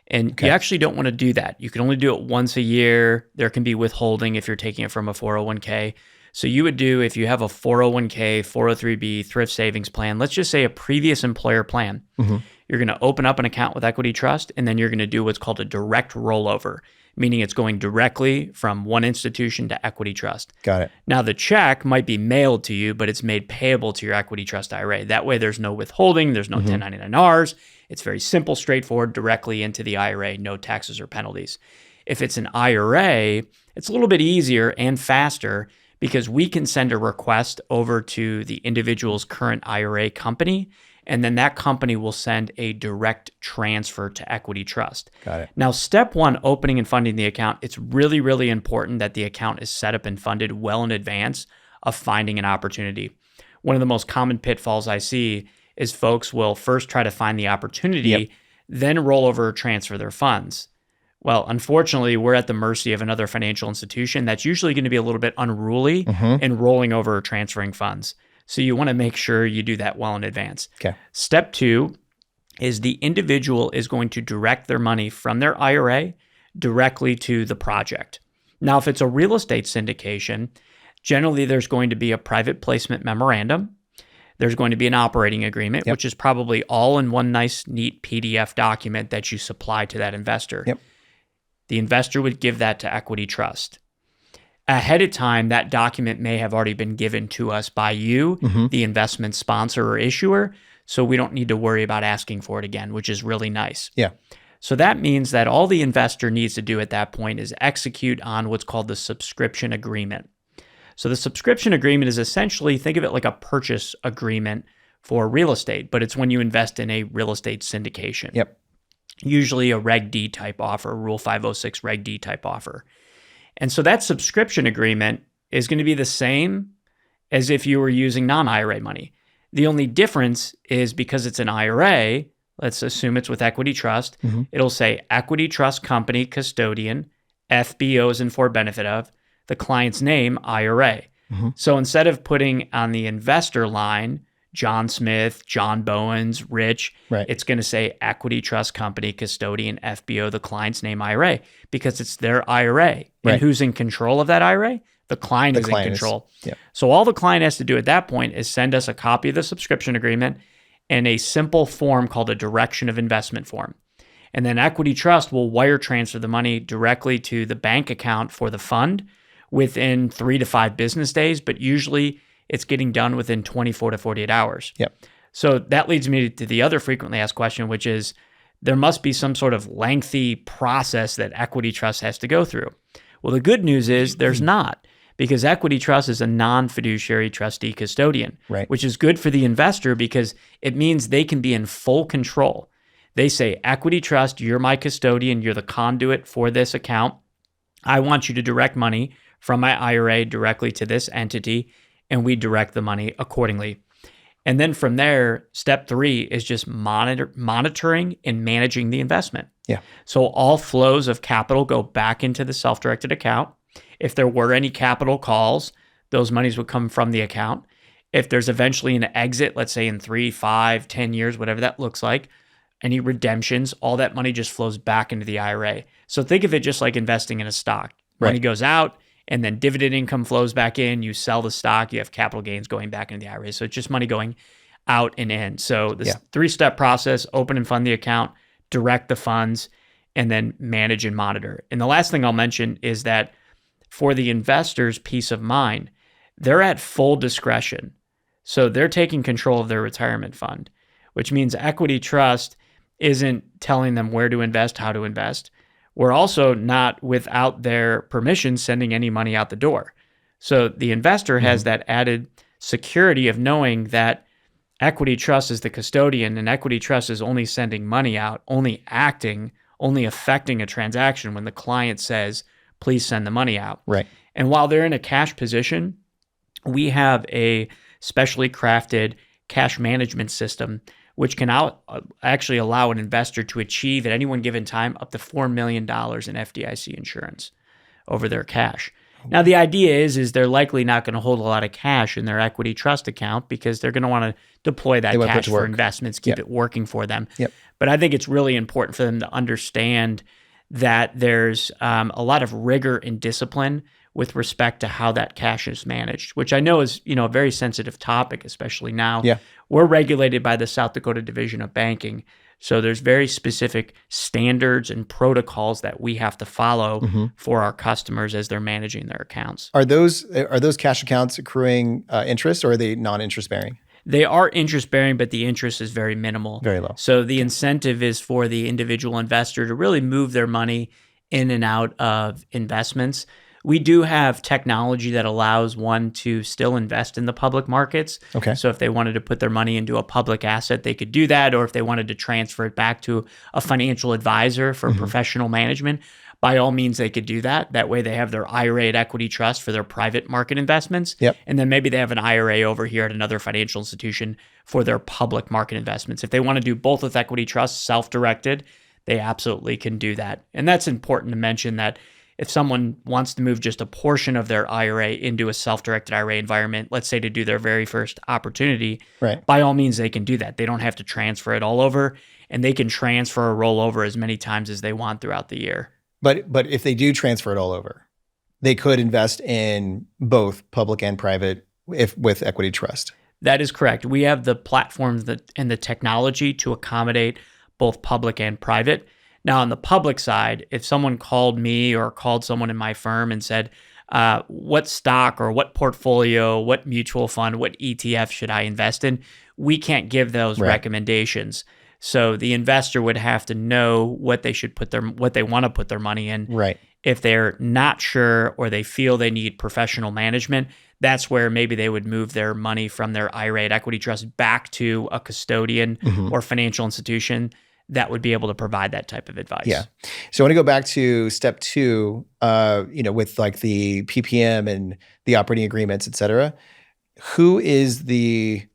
And you actually don't want to do that. You can only do it once a year. There can be withholding if you're taking it from a 401k. So you would do, if you have a 401k, 403b, thrift savings plan, let's just say a previous employer plan, you're going to open up an account with Equity Trust, and then you're going to do what's called a direct rollover, meaning it's going directly from one institution to Equity Trust. Got it. Now, the check might be mailed to you, but it's made payable to your Equity Trust IRA. That way, there's no withholding, there's no 1099-Rs. It's very simple, straightforward, directly into the IRA, no taxes or penalties. If it's an IRA, it's a little bit easier and faster because we can send a request over to the individual's current IRA company, and then that company will send a direct transfer to Equity Trust. Got it. Now, step one, opening and funding the account, it's really, really important that the account is set up and funded well in advance of finding an opportunity. One of the most common pitfalls I see is folks will first try to find the opportunity, then roll over or transfer their funds. Well, unfortunately, we're at the mercy of another financial institution that's usually going to be a little bit unruly in rolling over or transferring funds. So you want to make sure you do that well in advance. Okay. Step two is the individual is going to direct their money from their IRA directly to the project. Now, if it's a real estate syndication, generally there's going to be a private placement memorandum. There's going to be an operating agreement, which is probably all in one nice, neat PDF document that you supply to that investor. The investor would give that to Equity Trust. Ahead of time, that document may have already been given to us by you, the investment sponsor or issuer, so we don't need to worry about asking for it again, which is really nice. So that means that all the investor needs to do at that point is execute on what's called the subscription agreement. So the subscription agreement is essentially, think of it like a purchase agreement for real estate, but it's when you invest in a real estate syndication. Usually a Reg D type offer, Rule 506 Reg D type offer. And so that subscription agreement is going to be the same as if you were using non-IRA money. The only difference is because it's an IRA, let's assume it's with Equity Trust, it'll say Equity Trust Company Custodian, FBOs and for benefit of, the client's name, IRA. So instead of putting on the investor line, John Smith, John Bowens, Rich, it's going to say Equity Trust Company Custodian, FBO, the client's name, IRA, because it's their IRA. And who's in control of that IRA? The client is in control. So all the client has to do at that point is send us a copy of the subscription agreement and a simple form called a direction of investment form. And then Equity Trust will wire transfer the money directly to the bank account for the fund within 3 to 5 business days, but usually it's getting done within 24 to 48 hours. So that leads me to the other frequently asked question, which is there must be some sort of lengthy process that Equity Trust has to go through. Well, the good news is there's not, because Equity Trust is a non-fiduciary trustee custodian, which is good for the investor because it means they can be in full control. They say, Equity Trust, you're my custodian, you're the conduit for this account. I want you to direct money from my IRA directly to this entity, and we direct the money accordingly. And then from there, step 3 is just monitoring and managing the investment. So all flows of capital go back into the self-directed account. If there were any capital calls, those monies would come from the account. If there's eventually an exit, let's say in 3, 5, 10 years, whatever that looks like, any redemptions, all that money just flows back into the IRA. So think of it just like investing in a stock. Money goes out, and then dividend income flows back in. You sell the stock, you have capital gains going back into the IRA. So it's just money going out and in. So this 3-step process: open and fund the account, direct the funds, and then manage and monitor. And the last thing I'll mention is that for the investor's peace of mind, they're at full discretion. So they're taking control of their retirement fund, which means Equity Trust isn't telling them where to invest, how to invest. We're also not, without their permission, sending any money out the door. So the investor has that added security of knowing that Equity Trust is the custodian, and Equity Trust is only sending money out, only acting, only affecting a transaction when the client says, please send the money out. And while they're in a cash position, we have a specially crafted cash management system which can actually allow an investor to achieve at any one given time up to $4 million in FDIC insurance over their cash. Now, the idea is they're likely not going to hold a lot of cash in their Equity Trust account because they're going to want to deploy that cash for investments, keep it working for them. But I think it's really important for them to understand that there's a lot of rigor and discipline with respect to how that cash is managed, which I know is, a very sensitive topic, especially now. We're regulated by the South Dakota Division of Banking. So there's very specific standards and protocols that we have to follow for our customers as they're managing their accounts. Are those cash accounts accruing interest, or are they non-interest bearing? They are interest bearing, but the interest is very minimal. Very low. So the incentive is for the individual investor to really move their money in and out of investments We do have technology that allows one to still invest in the public markets. Okay. So if they wanted to put their money into a public asset, they could do that. Or if they wanted to transfer it back to a financial advisor for professional management, by all means, they could do that. That way they have their IRA at equity trust for their private market investments. Yep. And then maybe they have an IRA over here at another financial institution for their public market investments. If they want to do both with equity trust, self-directed, they absolutely can do that. And that's important to mention that if someone wants to move just a portion of their IRA into a self-directed IRA environment, let's say to do their very first opportunity, Right. by all means, they can do that. They don't have to transfer it all over, and they can transfer or roll over as many times as they want throughout the year. But if they do transfer it all over, they could invest in both public and private with equity trust. That is correct. We have the platforms and the technology to accommodate both public and private. Now, on the public side, if someone called me or called someone in my firm and said, what stock or what portfolio, what mutual fund, what ETF should I invest in? We can't give those recommendations. So the investor would have to know what they should what they want to put their money in. Right. If they're not sure or they feel they need professional management, that's where maybe they would move their money from their IRA at equity trust back to a custodian or financial institution that would be able to provide that type of advice. Yeah. So I want to go back to step 2, with like the PPM and the operating agreements, et cetera. Who is the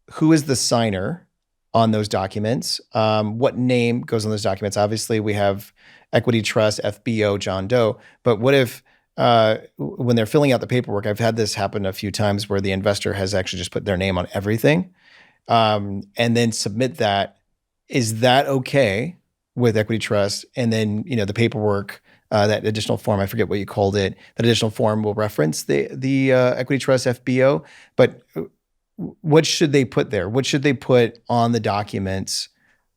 signer on those documents? What name goes on those documents? Obviously, we have equity trust, FBO, John Doe. But what if when they're filling out the paperwork, I've had this happen a few times where the investor has actually just put their name on everything and then submit that. Is that okay with equity trust? And then, the paperwork, that additional form, I forget what you called it, that additional form will reference the equity trust FBO. But what should they put there? What should they put on the documents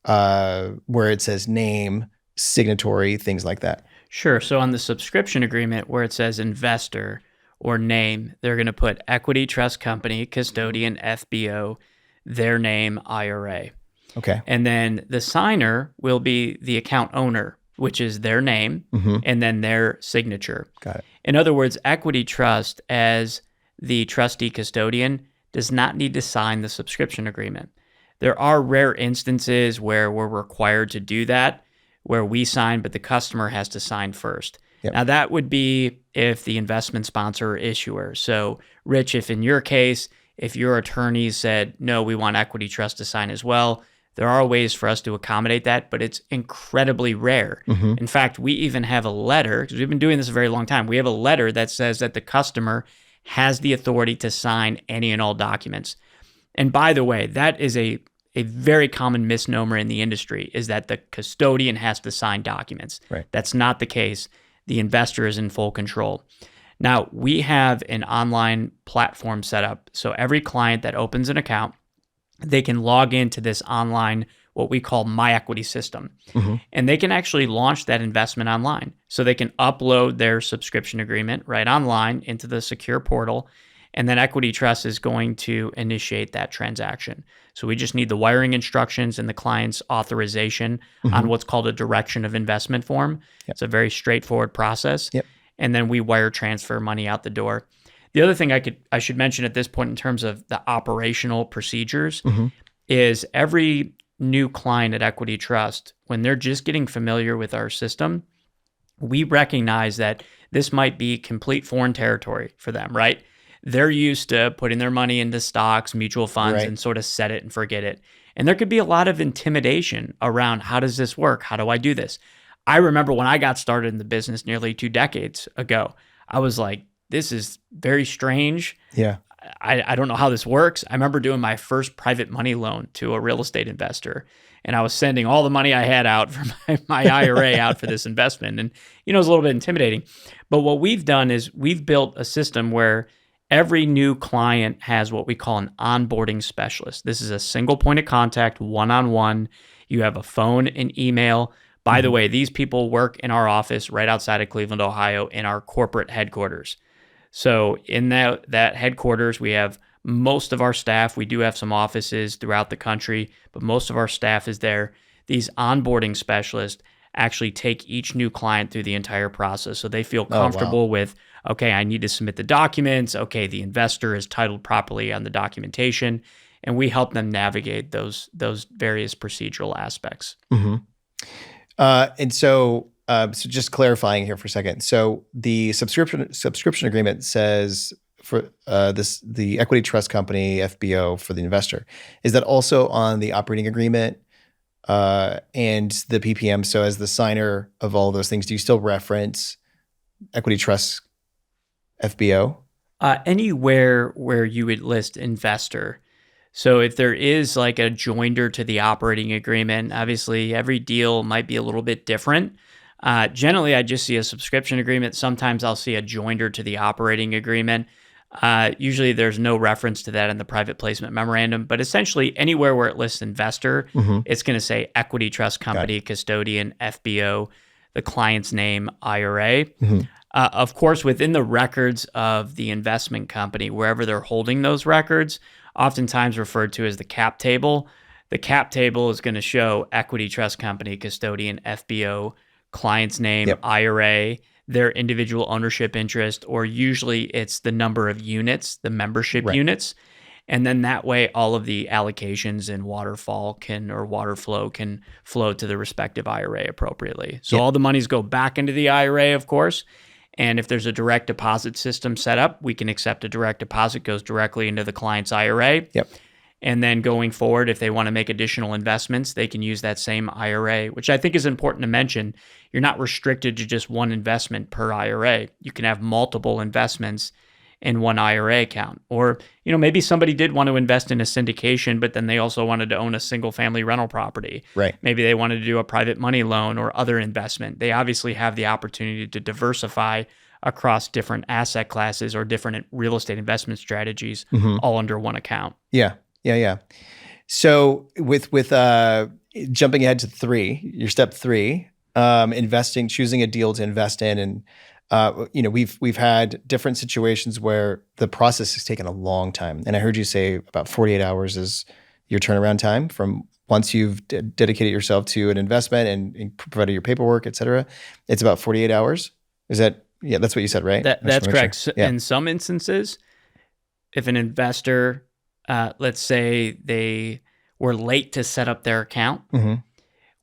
where it says name, signatory, things like that? Sure. So on the subscription agreement where it says investor or name, they're going to put equity trust company, custodian, FBO, their name, IRA. Okay. And then the signer will be the account owner, which is their name and then their signature. Got it. In other words, equity trust as the trustee custodian does not need to sign the subscription agreement. There are rare instances where we're required to do that, where we sign, but the customer has to sign first. Yep. Now, that would be if the investment sponsor or issuer. So, Rich, if in your case, if your attorney said, no, we want equity trust to sign as well, there are ways for us to accommodate that, but it's incredibly rare. In fact, we even have a letter, because we've been doing this a very long time. We have a letter that says that the customer has the authority to sign any and all documents. And by the way, that is a very common misnomer in the industry, is that the custodian has to sign documents. Right. That's not the case. The investor is in full control. Now, we have an online platform set up. So every client that opens an account, they can log into this online, what we call My Equity system. And they can actually launch that investment online. So they can upload their subscription agreement right online into the secure portal. And then Equity Trust is going to initiate that transaction. So we just need the wiring instructions and the client's authorization on what's called a direction of investment form. It's a very straightforward process. And then we wire transfer money out the door. The other thing I should mention at this point in terms of the operational procedures is every new client at Equity Trust, when they're just getting familiar with our system, we recognize that this might be complete foreign territory for them, right? They're used to putting their money into stocks, mutual funds, and sort of set it and forget it. And there could be a lot of intimidation around, how does this work? How do I do this? I remember when I got started in the business nearly 2 decades ago, I was like, this is very strange. Yeah. I don't know how this works. I remember doing my first private money loan to a real estate investor, and I was sending all the money I had out for my IRA out for this investment. And, it was a little bit intimidating. But what we've done is we've built a system where every new client has what we call an onboarding specialist. This is a single point of contact, one-on-one. You have a phone and email. By the way, these people work in our office right outside of Cleveland, Ohio, in our corporate headquarters. So in that headquarters, we have most of our staff. We do have some offices throughout the country, but most of our staff is there. These onboarding specialists actually take each new client through the entire process. So they feel comfortable with Okay, I need to submit the documents. Okay, the investor is titled properly on the documentation, and we help them navigate those various procedural aspects. Mm-hmm. So just clarifying here for a second. So the subscription agreement says for the equity trust company FBO for the investor. Is that also on the operating agreement and the PPM? So as the signer of all those things, do you still reference equity trust FBO? Anywhere where you would list investor. So if there is like a joinder to the operating agreement, obviously every deal might be a little bit different. Generally, I just see a subscription agreement. Sometimes I'll see a joinder to the operating agreement. Usually there's no reference to that in the private placement memorandum, but essentially anywhere where it lists investor, it's going to say equity trust company, custodian, FBO, the client's name, IRA. Of course, within the records of the investment company, wherever they're holding those records, oftentimes referred to as the cap table. The cap table is going to show equity trust company, custodian, FBO, client's name, IRA, their individual ownership interest, or usually it's the number of units, the membership units. And then that way, all of the allocations in waterfall water flow can flow to the respective IRA appropriately. So all the monies go back into the IRA, of course. And if there's a direct deposit system set up, we can accept a direct deposit, goes directly into the client's IRA. And then going forward, if they want to make additional investments, they can use that same IRA, which I think is important to mention. You're not restricted to just one investment per IRA. You can have multiple investments in one IRA account. Or, maybe somebody did want to invest in a syndication, but then they also wanted to own a single family rental property. Maybe they wanted to do a private money loan or other investment. They obviously have the opportunity to diversify across different asset classes or different real estate investment strategies, all under one account. Yeah. So with jumping ahead to your step 3, investing, choosing a deal to invest in, and we've had different situations where the process has taken a long time. And I heard you say about 48 hours is your turnaround time from once you've dedicated yourself to an investment and provided your paperwork, et cetera. It's about 48 hours. Is that, that's what you said, right? That's correct. Sure. In some instances, if an investor, let's say they were late to set up their account,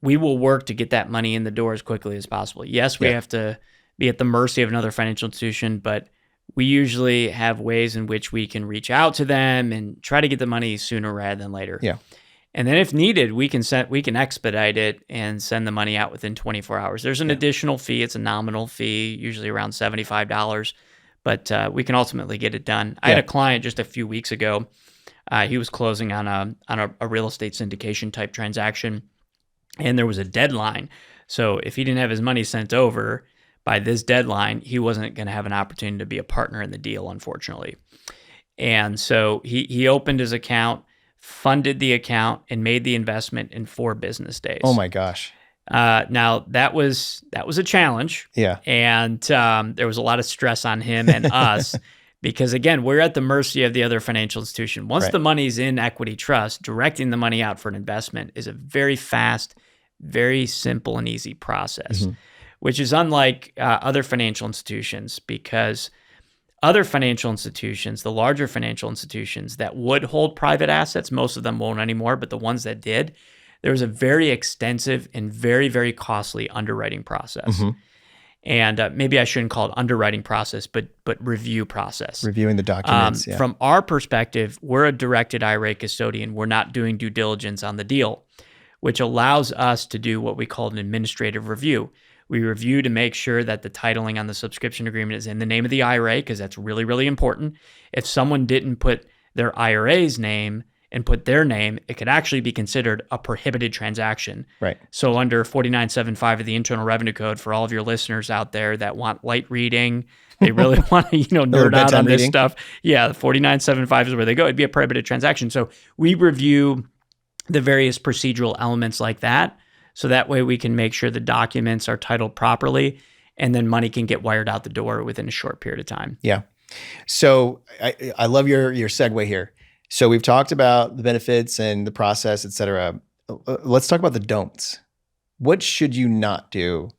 we will work to get that money in the door as quickly as possible. Yes, we have to be at the mercy of another financial institution, but we usually have ways in which we can reach out to them and try to get the money sooner rather than later. And then if needed, we can expedite it and send the money out within 24 hours. There's an additional fee. It's a nominal fee, usually around $75, but we can ultimately get it done. I had a client just a few weeks ago. He was closing on a real estate syndication type transaction, and there was a deadline. So if he didn't have his money sent over by this deadline, he wasn't going to have an opportunity to be a partner in the deal, unfortunately. And so he opened his account, funded the account, and made the investment in 4 business days. Oh my gosh. Now that was a challenge. And there was a lot of stress on him and us because again, we're at the mercy of the other financial institution. Once the money's in equity trust, directing the money out for an investment is a very fast, very simple and easy process, which is unlike other financial institutions, because other financial institutions, the larger financial institutions that would hold private assets, most of them won't anymore, but the ones that did, there was a very extensive and very, very costly underwriting process. And maybe I shouldn't call it underwriting process, but review process. Reviewing the documents. From our perspective, we're a directed IRA custodian. We're not doing due diligence on the deal, which allows us to do what we call an administrative review. We review to make sure that the titling on the subscription agreement is in the name of the IRA, because that's really, really important. If someone didn't put their IRA's name and put their name, it could actually be considered a prohibited transaction. So under 4975 of the Internal Revenue Code, for all of your listeners out there that want light reading, they really want to nerd out on this stuff. The 4975 is where they go. It'd be a prohibited transaction. So we review the various procedural elements like that. So that way we can make sure the documents are titled properly, and then money can get wired out the door within a short period of time. So I love your segue here. So we've talked about the benefits and the process, et cetera. Let's talk about the don'ts. What should you not do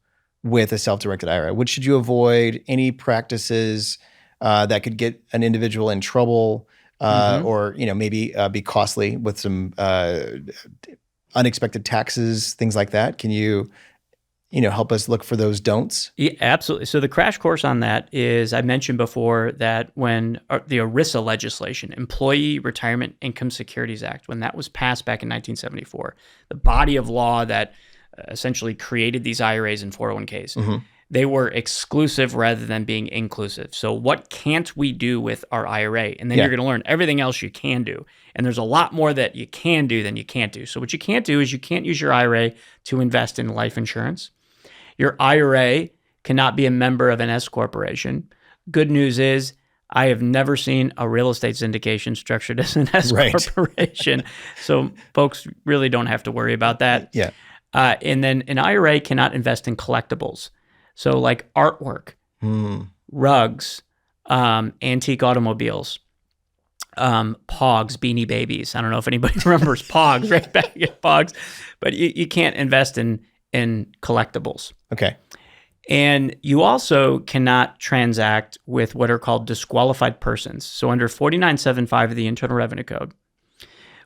with a self-directed IRA? What should you avoid? Any practices that could get an individual in trouble, or maybe be costly with some unexpected taxes, things like that? Can you help us look for those don'ts? Yeah, absolutely. So the crash course on that is, I mentioned before that when the ERISA legislation, Employee Retirement Income Securities Act, when that was passed back in 1974, the body of law that essentially created these IRAs and 401ks, they were exclusive rather than being inclusive. So what can't we do with our IRA? And then you're going to learn everything else you can do. And there's a lot more that you can do than you can't do. So what you can't do is you can't use your IRA to invest in life insurance. Your IRA cannot be a member of an S corporation. Good news is I have never seen a real estate syndication structured as an S corporation. So folks really don't have to worry about that. Yeah. And then an IRA cannot invest in collectibles. So like artwork, rugs, antique automobiles, Pogs, Beanie Babies. I don't know if anybody remembers Pogs, right back at Pogs, but you can't invest in collectibles. Okay. And you also cannot transact with what are called disqualified persons. So under 4975 of the Internal Revenue Code,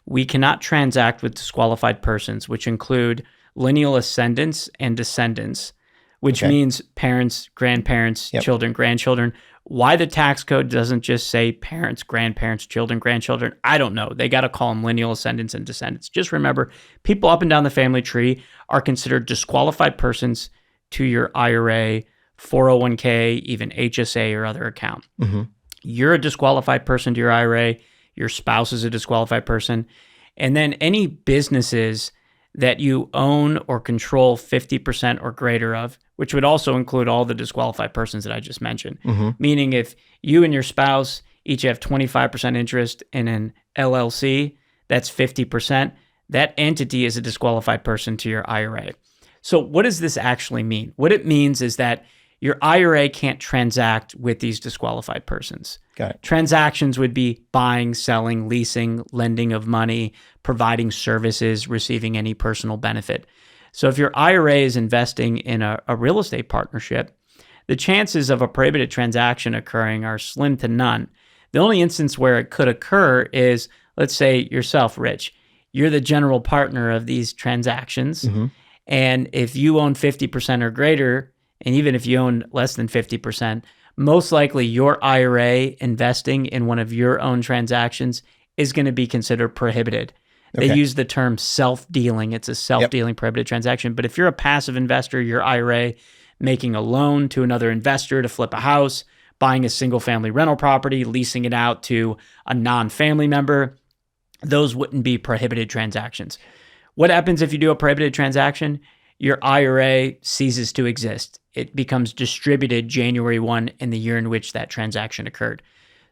we cannot transact with disqualified persons, which include lineal ascendants and descendants, which means parents, grandparents, children, grandchildren. Why the tax code doesn't just say parents, grandparents, children, grandchildren, I don't know. They got to call them lineal ascendants and descendants. Just remember, people up and down the family tree are considered disqualified persons to your IRA, 401k, even HSA or other account. You're a disqualified person to your IRA. Your spouse is a disqualified person. And then any businesses that you own or control 50% or greater of, which would also include all the disqualified persons that I just mentioned. Meaning if you and your spouse each have 25% interest in an LLC, that's 50%. That entity is a disqualified person to your IRA. So what does this actually mean? What it means is that your IRA can't transact with these disqualified persons. Got it. Transactions would be buying, selling, leasing, lending of money, providing services, receiving any personal benefit. So if your IRA is investing in a real estate partnership, the chances of a prohibited transaction occurring are slim to none. The only instance where it could occur is, let's say yourself, Rich, you're the general partner of these transactions. And if you own 50% or greater, and even if you own less than 50%, most likely your IRA investing in one of your own transactions is going to be considered prohibited. They use the term self-dealing. It's a self-dealing prohibited transaction. But if you're a passive investor, your IRA making a loan to another investor to flip a house, buying a single-family rental property, leasing it out to a non-family member, those wouldn't be prohibited transactions. What happens if you do a prohibited transaction? Your IRA ceases to exist. It becomes distributed January 1 in the year in which that transaction occurred.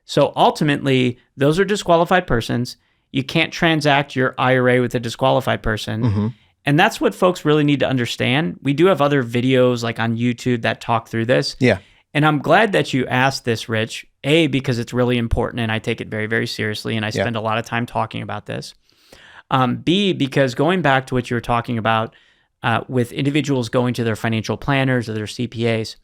So ultimately, those are disqualified persons. You can't transact your IRA with a disqualified person. And that's what folks really need to understand. We do have other videos like on YouTube that talk through this. Yeah. And I'm glad that you asked this, Rich, A, because it's really important and I take it very, very seriously. And I spend a lot of time talking about this. B, because going back to what you were talking about with individuals going to their financial planners or their CPAs,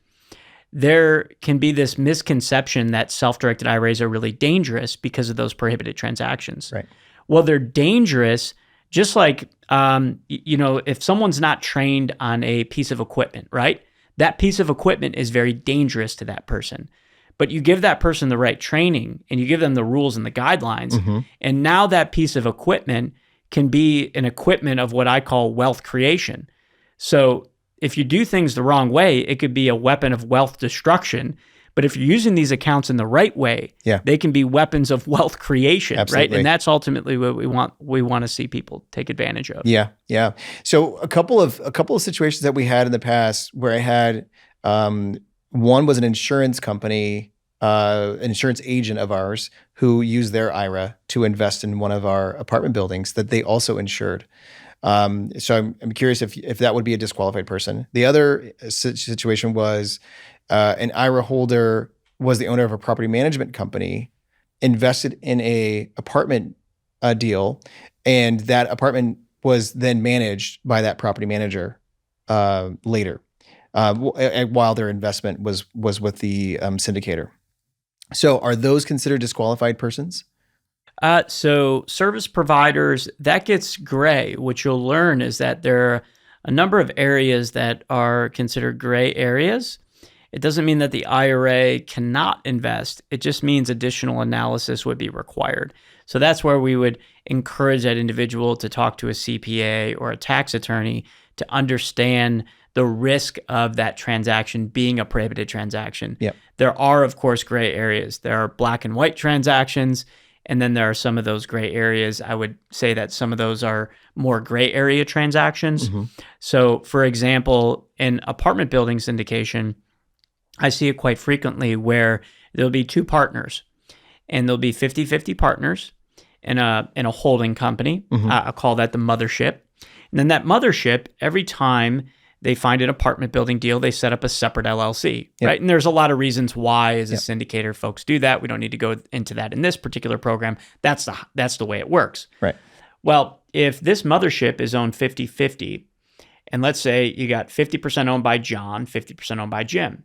there can be this misconception that self-directed IRAs are really dangerous because of those prohibited transactions. Right. Well, they're dangerous just like, if someone's not trained on a piece of equipment, right? That piece of equipment is very dangerous to that person. But you give that person the right training and you give them the rules and the guidelines, and now that piece of equipment can be an equipment of what I call wealth creation. So if you do things the wrong way, it could be a weapon of wealth destruction. But if you're using these accounts in the right way, they can be weapons of wealth creation, right? And that's ultimately what we want. We want to see people take advantage of. Yeah. So a couple of situations that we had in the past where I had one was an insurance company, an insurance agent of ours who used their IRA to invest in one of our apartment buildings that they also insured. So I'm curious if that would be a disqualified person. The other situation was an IRA holder was the owner of a property management company, invested in a apartment deal, and that apartment was then managed by that property manager later. while their investment was with the syndicator. So are those considered disqualified persons? So service providers, that gets gray. What you'll learn is that there are a number of areas that are considered gray areas. It doesn't mean that the IRA cannot invest. It just means additional analysis would be required. So that's where we would encourage that individual to talk to a CPA or a tax attorney to understand the risk of that transaction being a prohibited transaction. Yep. There are, of course, gray areas. There are black and white transactions, and then there are some of those gray areas. I would say that some of those are more gray area transactions. Mm-hmm. So, for example, in apartment building syndication, I see it quite frequently where there'll be two partners, and there'll be 50-50 partners in a holding company. Mm-hmm. I'll call that the mothership. And then that mothership, every time they find an apartment building deal, they set up a separate LLC, Yep. right? And there's a lot of reasons why, as a Yep. syndicator, folks do that. We don't need to go into that in this particular program. That's the way it works. Right. Well, if this mothership is owned 50-50, and let's say you got 50% owned by John, 50% owned by Jim,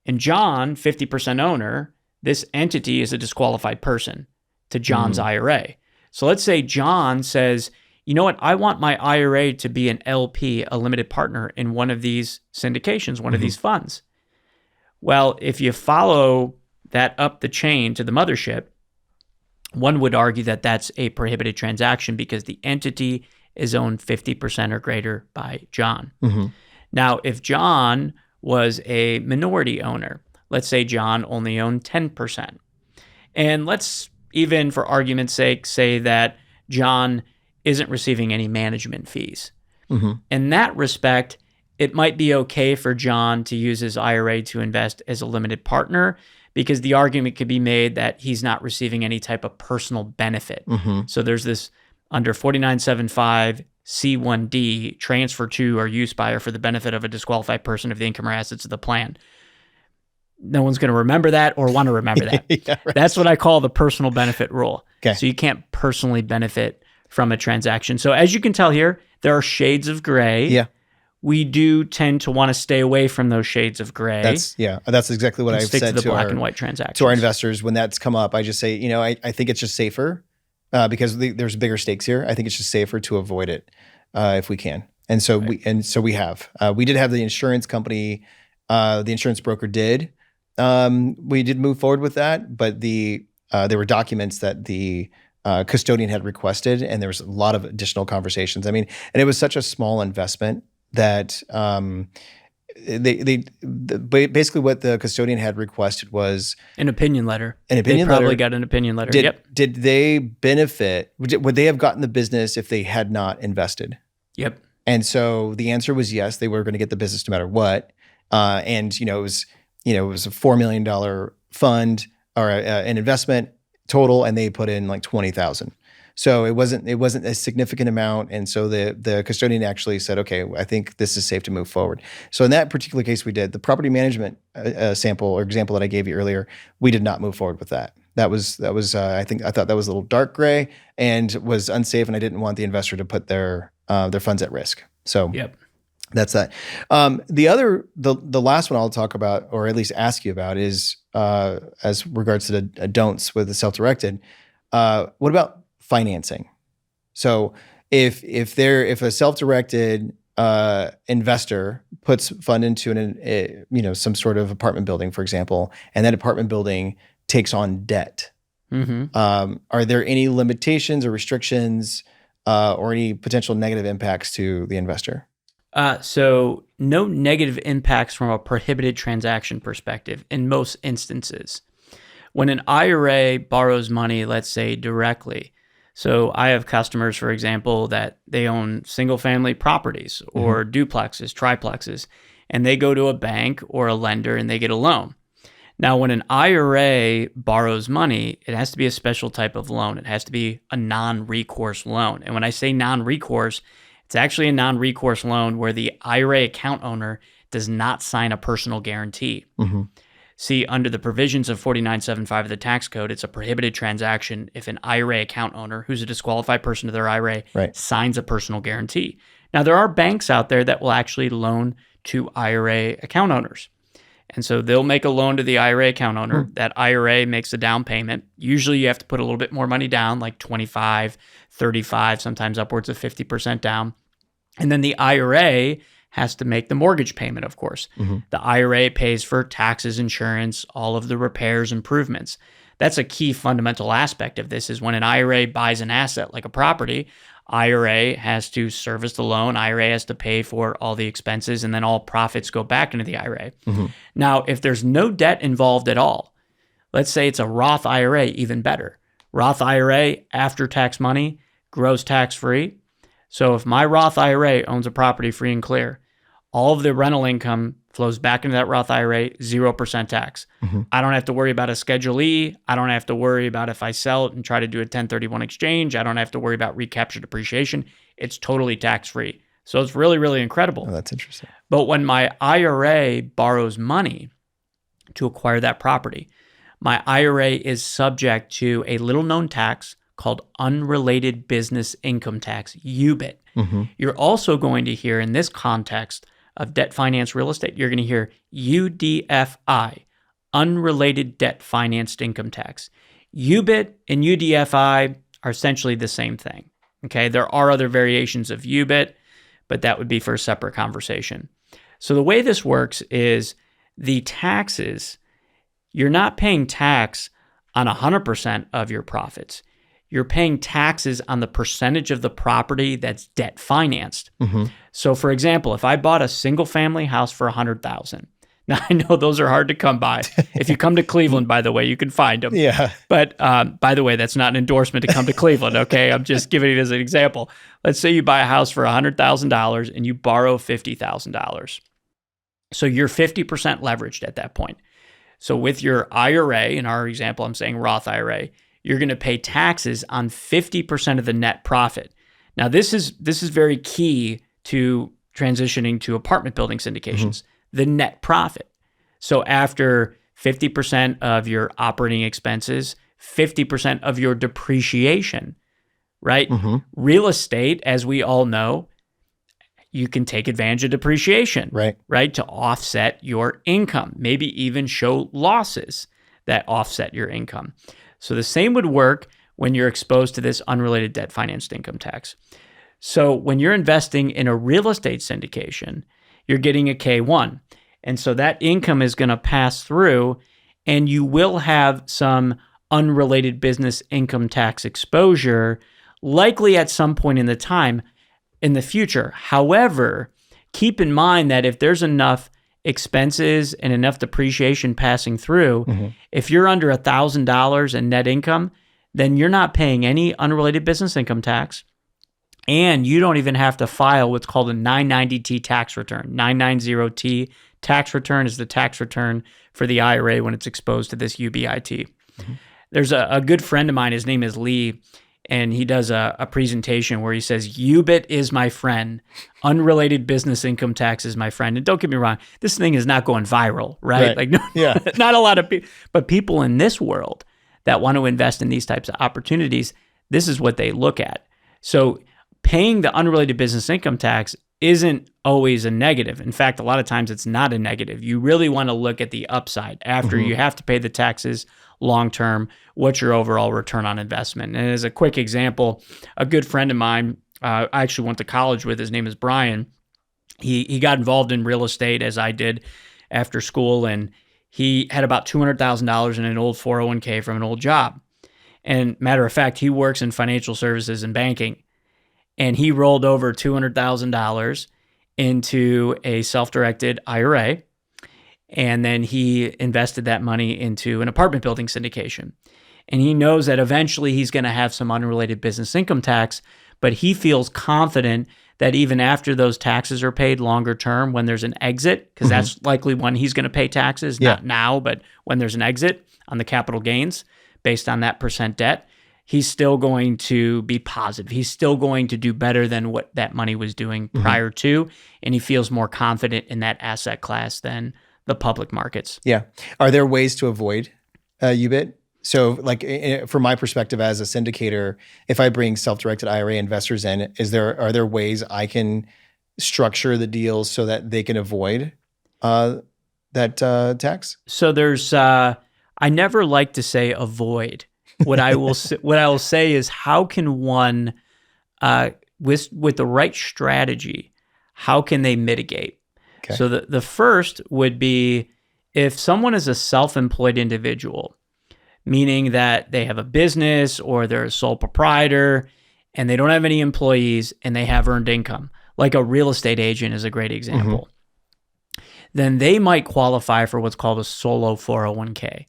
and John, 50% owner, this entity is a disqualified person to John's IRA. So let's say John says, you know what, I want my IRA to be an LP, a limited partner in one of these syndications, one of these funds. Well, if you follow that up the chain to the mothership, one would argue that that's a prohibited transaction because the entity is owned 50% or greater by John. Mm-hmm. Now, if John was a minority owner, let's say John only owned 10%. And let's even, for argument's sake, say that John isn't receiving any management fees. Mm-hmm. In that respect, it might be okay for John to use his IRA to invest as a limited partner because the argument could be made that he's not receiving any type of personal benefit. Mm-hmm. So there's this under 4975 C1D, transfer to or use by or for the benefit of a disqualified person of the income or assets of the plan. No one's going to remember that or want to remember that. Yeah, right. That's what I call the personal benefit rule. Okay. So you can't personally benefit from a transaction. So as you can tell here, there are shades of gray. Yeah. We do tend to want to stay away from those shades of gray. That's exactly what I've stick said to the black our, and white transactions. to our investors when that's come up. I just say, I think it's just safer because there's bigger stakes here. I think it's just safer to avoid it if we can. And so we have. We did have the insurance company, the insurance broker did. We did move forward with that, but there were documents that the custodian had requested, and there was a lot of additional conversations. I mean, and it was such a small investment that basically what the custodian had requested was an opinion letter. An opinion letter. They probably got an opinion letter. Did they benefit? Would they have gotten the business if they had not invested? Yep. And so the answer was yes. They were going to get the business no matter what. And it was a $4 million fund or an investment total, and they put in like $20,000. So it wasn't a significant amount, and so the custodian actually said, "Okay, I think this is safe to move forward." So in that particular case, we did. The property management sample or example that I gave you earlier, we did not move forward with that. That was I thought that was a little dark gray and was unsafe, and I didn't want the investor to put their funds at risk. So yep. That's that. The last one I'll talk about, or at least ask you about, is as regards to the don'ts with the self-directed. What about financing? So if a self-directed investor puts fund into some sort of apartment building, for example, and that apartment building takes on debt, are there any limitations or restrictions or any potential negative impacts to the investor? So no negative impacts from a prohibited transaction perspective in most instances. When an IRA borrows money, let's say directly, so I have customers, for example, that they own single-family properties or duplexes, triplexes, and they go to a bank or a lender and they get a loan. Now, when an IRA borrows money, it has to be a special type of loan. It has to be a non-recourse loan. And when I say non-recourse, it's actually a non-recourse loan where the IRA account owner does not sign a personal guarantee. See, under the provisions of 4975 of the tax code, it's a prohibited transaction if an IRA account owner who's a disqualified person to their IRA signs a personal guarantee. Now, there are banks out there that will actually loan to IRA account owners. And so they'll make a loan to the IRA account owner. That IRA makes a down payment. Usually you have to put a little bit more money down, like 25, 35, sometimes upwards of 50% down. And then the IRA has to make the mortgage payment, of course. The IRA pays for taxes, insurance, all of the repairs, improvements. That's a key fundamental aspect of this is when an IRA buys an asset like a property, IRA has to service the loan, IRA has to pay for all the expenses, and then all profits go back into the IRA. Now, if there's no debt involved at all, let's say it's a Roth IRA, even better. Roth IRA, after-tax money, grows tax-free. So if my Roth IRA owns a property free and clear, all of the rental income flows back into that Roth IRA, 0% tax. I don't have to worry about a Schedule E. I don't have to worry about if I sell it and try to do a 1031 exchange. I don't have to worry about recapture depreciation. It's totally tax-free. So it's really, really incredible. Oh, that's interesting. But when my IRA borrows money to acquire that property, my IRA is subject to a little-known tax called unrelated business income tax, UBIT. You're also going to hear in this context of debt finance real estate, you're going to hear UDFI, unrelated debt financed income tax. UBIT and UDFI are essentially the same thing. Okay, there are other variations of UBIT, but that would be for a separate conversation. So the way this works is the taxes, you're not paying tax on 100% of your profits. You're paying taxes on the percentage of the property that's debt financed. So for example, if I bought a single family house for $100,000, now I know those are hard to come by. If you come to Cleveland, by the way, you can find them. But by the way, that's not an endorsement to come to Cleveland, okay? I'm just giving it as an example. Let's say you buy a house for $100,000 and you borrow $50,000. So you're 50% leveraged at that point. So with your IRA, in our example, I'm saying Roth IRA, you're going to pay taxes on 50% of the net profit. Now, this is very key to transitioning to apartment building syndications, the net profit. So after 50% of your operating expenses, 50% of your depreciation, right? Real estate, as we all know, you can take advantage of depreciation, right? To offset your income, maybe even show losses that offset your income. So the same would work when you're exposed to this unrelated debt financed income tax. So when you're investing in a real estate syndication, you're getting a K-1. And so that income is going to pass through and you will have some unrelated business income tax exposure, likely at some point in the future. However, keep in mind that if there's enough expenses and enough depreciation passing through, if you're under $1,000 in net income, then you're not paying any unrelated business income tax. And you don't even have to file what's called a 990T tax return. 990T tax return is the tax return for the IRA when it's exposed to this UBIT. There's a good friend of mine, his name is Lee, and he does a presentation where he says, UBIT is my friend, unrelated business income tax is my friend. And don't get me wrong, this thing is not going viral, right? Like, not a lot of people, but people in this world that want to invest in these types of opportunities, this is what they look at. So paying the unrelated business income tax isn't always a negative. In fact, a lot of times it's not a negative. You really want to look at the upside. After you have to pay the taxes long-term, what's your overall return on investment? And as a quick example, a good friend of mine, I actually went to college with, his name is Brian. He got involved in real estate as I did after school, and he had about $200,000 in an old 401k from an old job. And matter of fact, he works in financial services and banking. And he rolled over $200,000 into a self-directed IRA, and then he invested that money into an apartment building syndication. And he knows that eventually he's going to have some unrelated business income tax, but he feels confident that even after those taxes are paid longer term, when there's an exit, because that's likely when he's going to pay taxes, not now, but when there's an exit on the capital gains based on that percent debt, he's still going to be positive. He's still going to do better than what that money was doing prior to, and he feels more confident in that asset class than the public markets. Yeah. Are there ways to avoid UBIT? So like from my perspective as a syndicator, if I bring self-directed IRA investors in, are there ways I can structure the deals so that they can avoid that tax? So there's, I never like to say avoid. What I will say is, how can one, with the right strategy, how can they mitigate? Okay. So the first would be, if someone is a self-employed individual, meaning that they have a business or they're a sole proprietor and they don't have any employees and they have earned income, like a real estate agent is a great example, then they might qualify for what's called a solo 401k.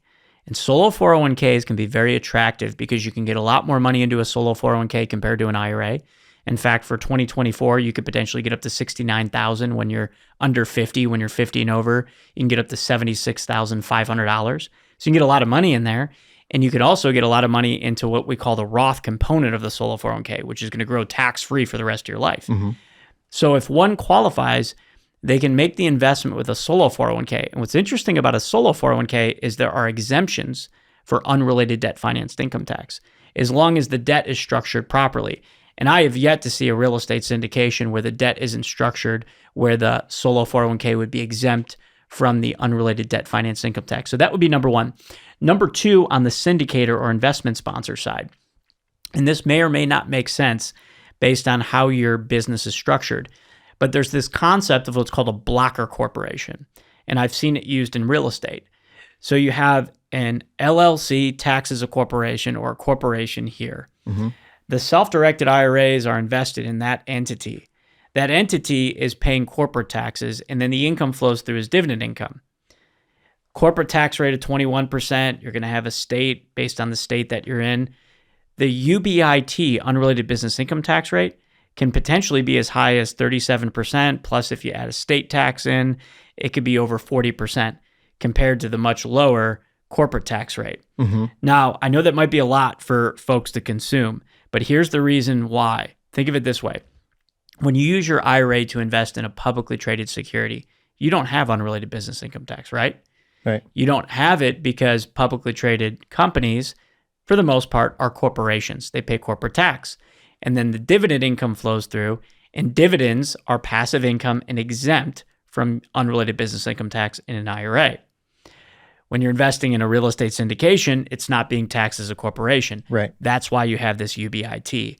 And solo 401ks can be very attractive because you can get a lot more money into a solo 401k compared to an IRA. In fact, for 2024, you could potentially get up to $69,000 when you're under 50. When you're 50 and over, you can get up to $76,500. So you can get a lot of money in there. And you can also get a lot of money into what we call the Roth component of the solo 401k, which is going to grow tax-free for the rest of your life. So if one qualifies, they can make the investment with a solo 401k. And what's interesting about a solo 401k is there are exemptions for unrelated debt financed income tax, as long as the debt is structured properly. And I have yet to see a real estate syndication where the debt isn't structured, where the solo 401k would be exempt from the unrelated debt financed income tax. So that would be number one. Number two, on the syndicator or investment sponsor side, and this may or may not make sense based on how your business is structured, but there's this concept of what's called a blocker corporation. And I've seen it used in real estate. So you have an LLC taxed as a corporation, or a corporation here. The self-directed IRAs are invested in that entity. That entity is paying corporate taxes, and then the income flows through as dividend income. Corporate tax rate of 21%. You're going to have a state based on the state that you're in. The UBIT, unrelated business income tax rate, can potentially be as high as 37%. Plus, if you add a state tax in, it could be over 40% compared to the much lower corporate tax rate. Now, I know that might be a lot for folks to consume, but here's the reason why. Think of it this way. When you use your IRA to invest in a publicly traded security, you don't have unrelated business income tax, right? Right. You don't have it because publicly traded companies, for the most part, are corporations. They pay corporate tax. And then the dividend income flows through, and dividends are passive income and exempt from unrelated business income tax in an IRA. When you're investing in a real estate syndication, it's not being taxed as a corporation. Right. That's why you have this UBIT.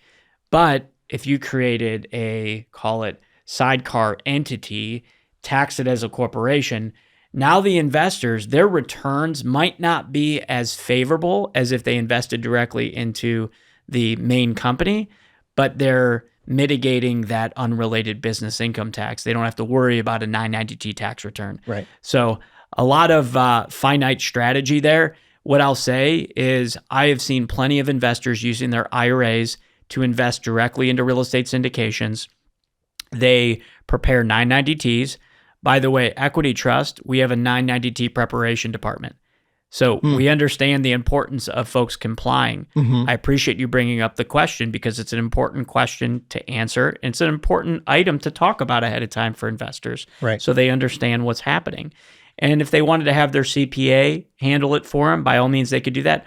But if you created a, call it, sidecar entity, tax it as a corporation, now the investors, their returns might not be as favorable as if they invested directly into the main company, but they're mitigating that unrelated business income tax. They don't have to worry about a 990T tax return. Right. So a lot of finite strategy there. What I'll say is I have seen plenty of investors using their IRAs to invest directly into real estate syndications. They prepare 990Ts. By the way, Equity Trust, we have a 990T preparation department. So we understand the importance of folks complying. I appreciate you bringing up the question because it's an important question to answer. It's an important item to talk about ahead of time for investors, Right. so they understand what's happening. And if they wanted to have their CPA handle it for them, by all means, they could do that.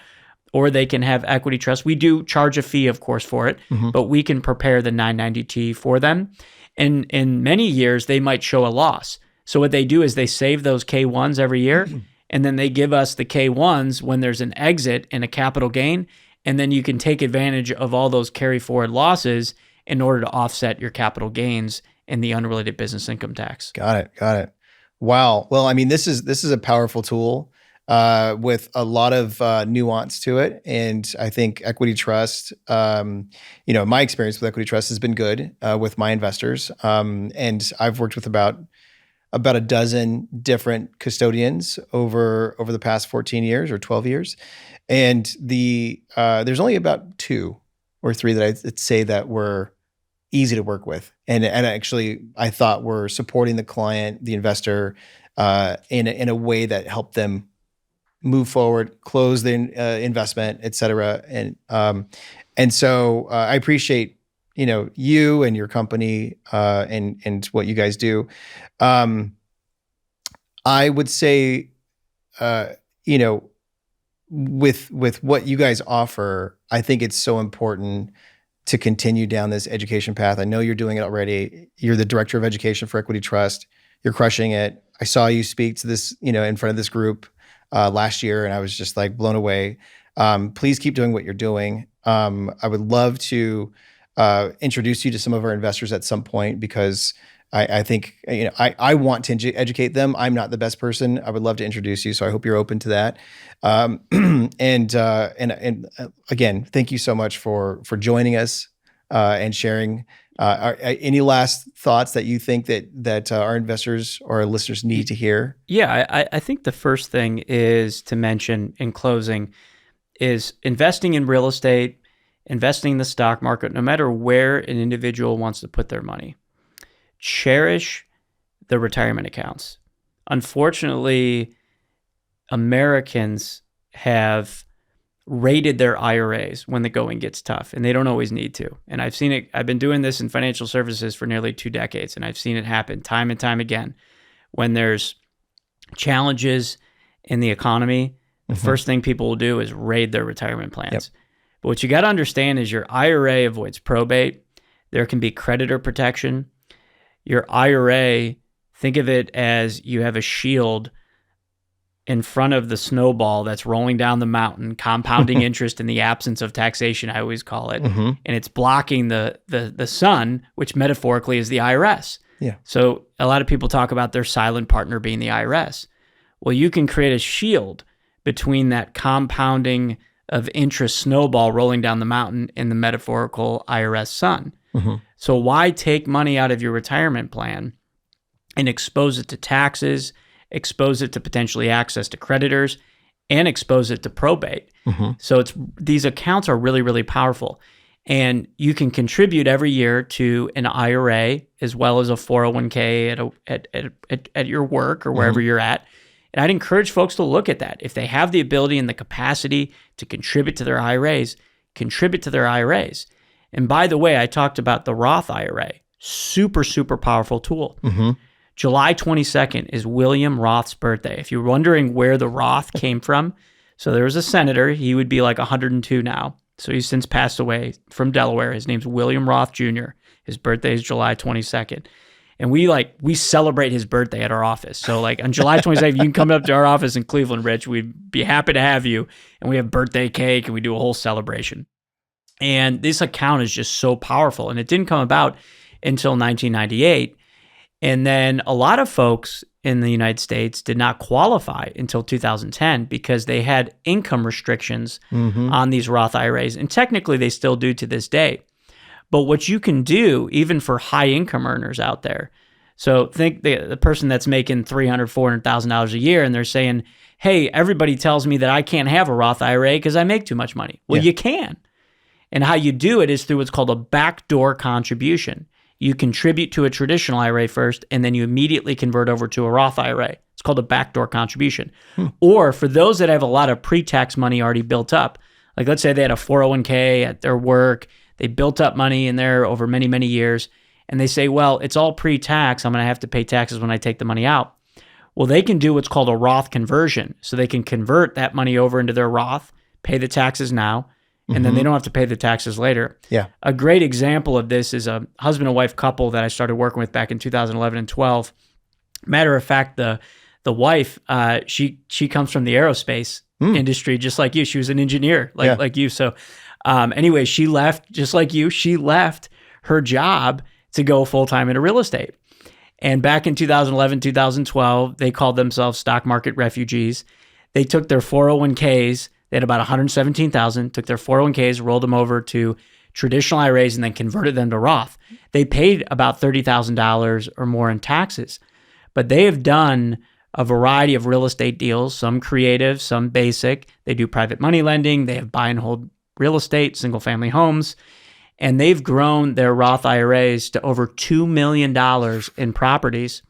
Or they can have Equity Trust. We do charge a fee, of course, for it, but we can prepare the 990T for them. And in many years, they might show a loss. So what they do is they save those K1s every year, and then they give us the K1s when there's an exit and a capital gain, and then you can take advantage of all those carry forward losses in order to offset your capital gains in the unrelated business income tax. Got it. Wow. Well, I mean, this is a powerful tool with a lot of nuance to it, and I think Equity Trust, my experience with Equity Trust has been good with my investors, and I've worked with about a dozen different custodians over the past 14 years or 12 years, and there's only about 2 or 3 that I'd say that were easy to work with, and actually I thought were supporting the client, the investor, in a way that helped them move forward, close the investment, et cetera. And so I appreciate, you and your company, and what you guys do. I would say, with what you guys offer, I think it's so important to continue down this education path. I know you're doing it already. You're the director of education for Equity Trust. You're crushing it. I saw you speak to this, in front of this group last year, and I was just like blown away. Please keep doing what you're doing. I would love to introduce you to some of our investors at some point, because I think, I want to educate them. I'm not the best person. I would love to introduce you. So I hope you're open to that. And again, thank you so much for joining us and sharing. Any last thoughts that you think that our investors or our listeners need to hear? Yeah, I think the first thing is to mention in closing is investing in real estate, investing in the stock market, no matter where an individual wants to put their money. Cherish the retirement accounts. Unfortunately, Americans have rated their IRAs when the going gets tough, and they don't always need to. And I've seen it. I've been doing this in financial services for nearly 2 decades, and I've seen it happen time and time again. When there's challenges in the economy, the first thing people will do is raid their retirement plans. Yep. But what you got to understand is your IRA avoids probate. There can be creditor protection. Your IRA, think of it as you have a shield in front of the snowball that's rolling down the mountain, compounding interest in the absence of taxation, I always call it. And it's blocking the sun, which metaphorically is the IRS. Yeah. So a lot of people talk about their silent partner being the IRS. Well, you can create a shield between that compounding of interest snowball rolling down the mountain and the metaphorical IRS sun. So why take money out of your retirement plan and expose it to taxes, expose it to potentially access to creditors, and expose it to probate? So these accounts are really, really powerful. And you can contribute every year to an IRA as well as a 401k at your work or wherever you're at. And I'd encourage folks to look at that. If they have the ability and the capacity to contribute to their IRAs, contribute to their IRAs. And by the way, I talked about the Roth IRA. Super, super powerful tool. July 22nd is William Roth's birthday. If you're wondering where the Roth came from, so there was a senator. He would be like 102 now. So he's since passed away, from Delaware. His name's William Roth Jr. His birthday is July 22nd. And we celebrate his birthday at our office. So like on July 22nd, you can come up to our office in Cleveland, Rich. We'd be happy to have you. And we have birthday cake and we do a whole celebration. And this account is just so powerful. And it didn't come about until 1998. And then a lot of folks in the United States did not qualify until 2010 because they had income restrictions on these Roth IRAs. And technically they still do to this day. But what you can do, even for high income earners out there, so think the person that's making $300,000, $400,000 a year, and they're saying, hey, everybody tells me that I can't have a Roth IRA because I make too much money. Well, you can. And how you do it is through what's called a backdoor contribution. You contribute to a traditional IRA first, and then you immediately convert over to a Roth IRA. It's called a backdoor contribution. Or for those that have a lot of pre-tax money already built up, like let's say they had a 401k at their work, they built up money in there over many, many years, and they say, well, it's all pre-tax. I'm going to have to pay taxes when I take the money out. Well, they can do what's called a Roth conversion. So they can convert that money over into their Roth, pay the taxes now, and then they don't have to pay the taxes later. Yeah. A great example of this is a husband and wife couple that I started working with back in 2011 and 12. Matter of fact, the wife, she comes from the aerospace industry, just like you. She was an engineer, like you. So anyway, she left, just like you, she left her job to go full-time into real estate. And back in 2011, 2012, they called themselves stock market refugees. They took their 401ks. They had about 117,000, took their 401ks, rolled them over to traditional IRAs, and then converted them to Roth. They paid about $30,000 or more in taxes. But they have done a variety of real estate deals, some creative, some basic. They do private money lending. They have buy and hold real estate, single family homes. And they've grown their Roth IRAs to over $2 million in properties.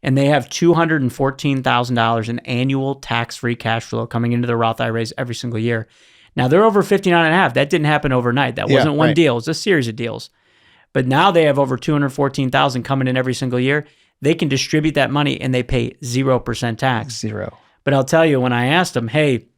And they have $214,000 in annual tax-free cash flow coming into their Roth IRAs every single year. Now, they're over 59.5. That didn't happen overnight. That wasn't one deal. It was a series of deals. But now they have over $214,000 coming in every single year. They can distribute that money, and they pay 0% tax. Zero. But I'll tell you, when I asked them, hey,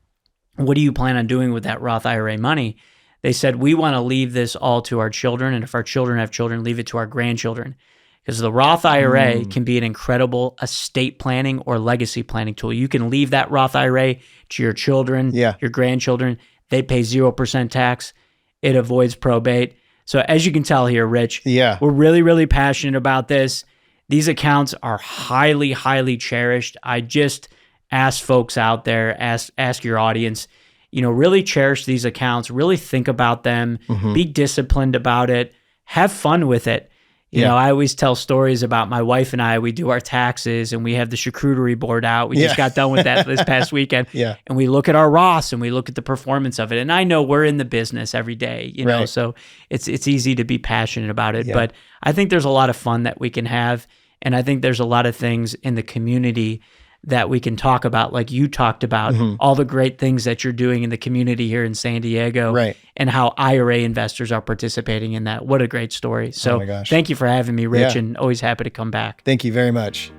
what do you plan on doing with that Roth IRA money? They said, we want to leave this all to our children. And if our children have children, leave it to our grandchildren. Because the Roth IRA can be an incredible estate planning or legacy planning tool. You can leave that Roth IRA to your children, your grandchildren. They pay 0% tax. It avoids probate. So as you can tell here, Rich, we're really, really passionate about this. These accounts are highly, highly cherished. I just ask folks out there, ask your audience, really cherish these accounts, really think about them, be disciplined about it, have fun with it. You know, I always tell stories about my wife and I. We do our taxes and we have the charcuterie board out. We just got done with that this past weekend. And we look at our Roths and we look at the performance of it. And I know we're in the business every day, you know, so it's easy to be passionate about it. But I think there's a lot of fun that we can have. And I think there's a lot of things in the community that we can talk about, like you talked about, all the great things that you're doing in the community here in San Diego, and how IRA investors are participating in that. What a great story. So thank you for having me, Rich, and always happy to come back. Thank you very much.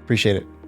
Appreciate it.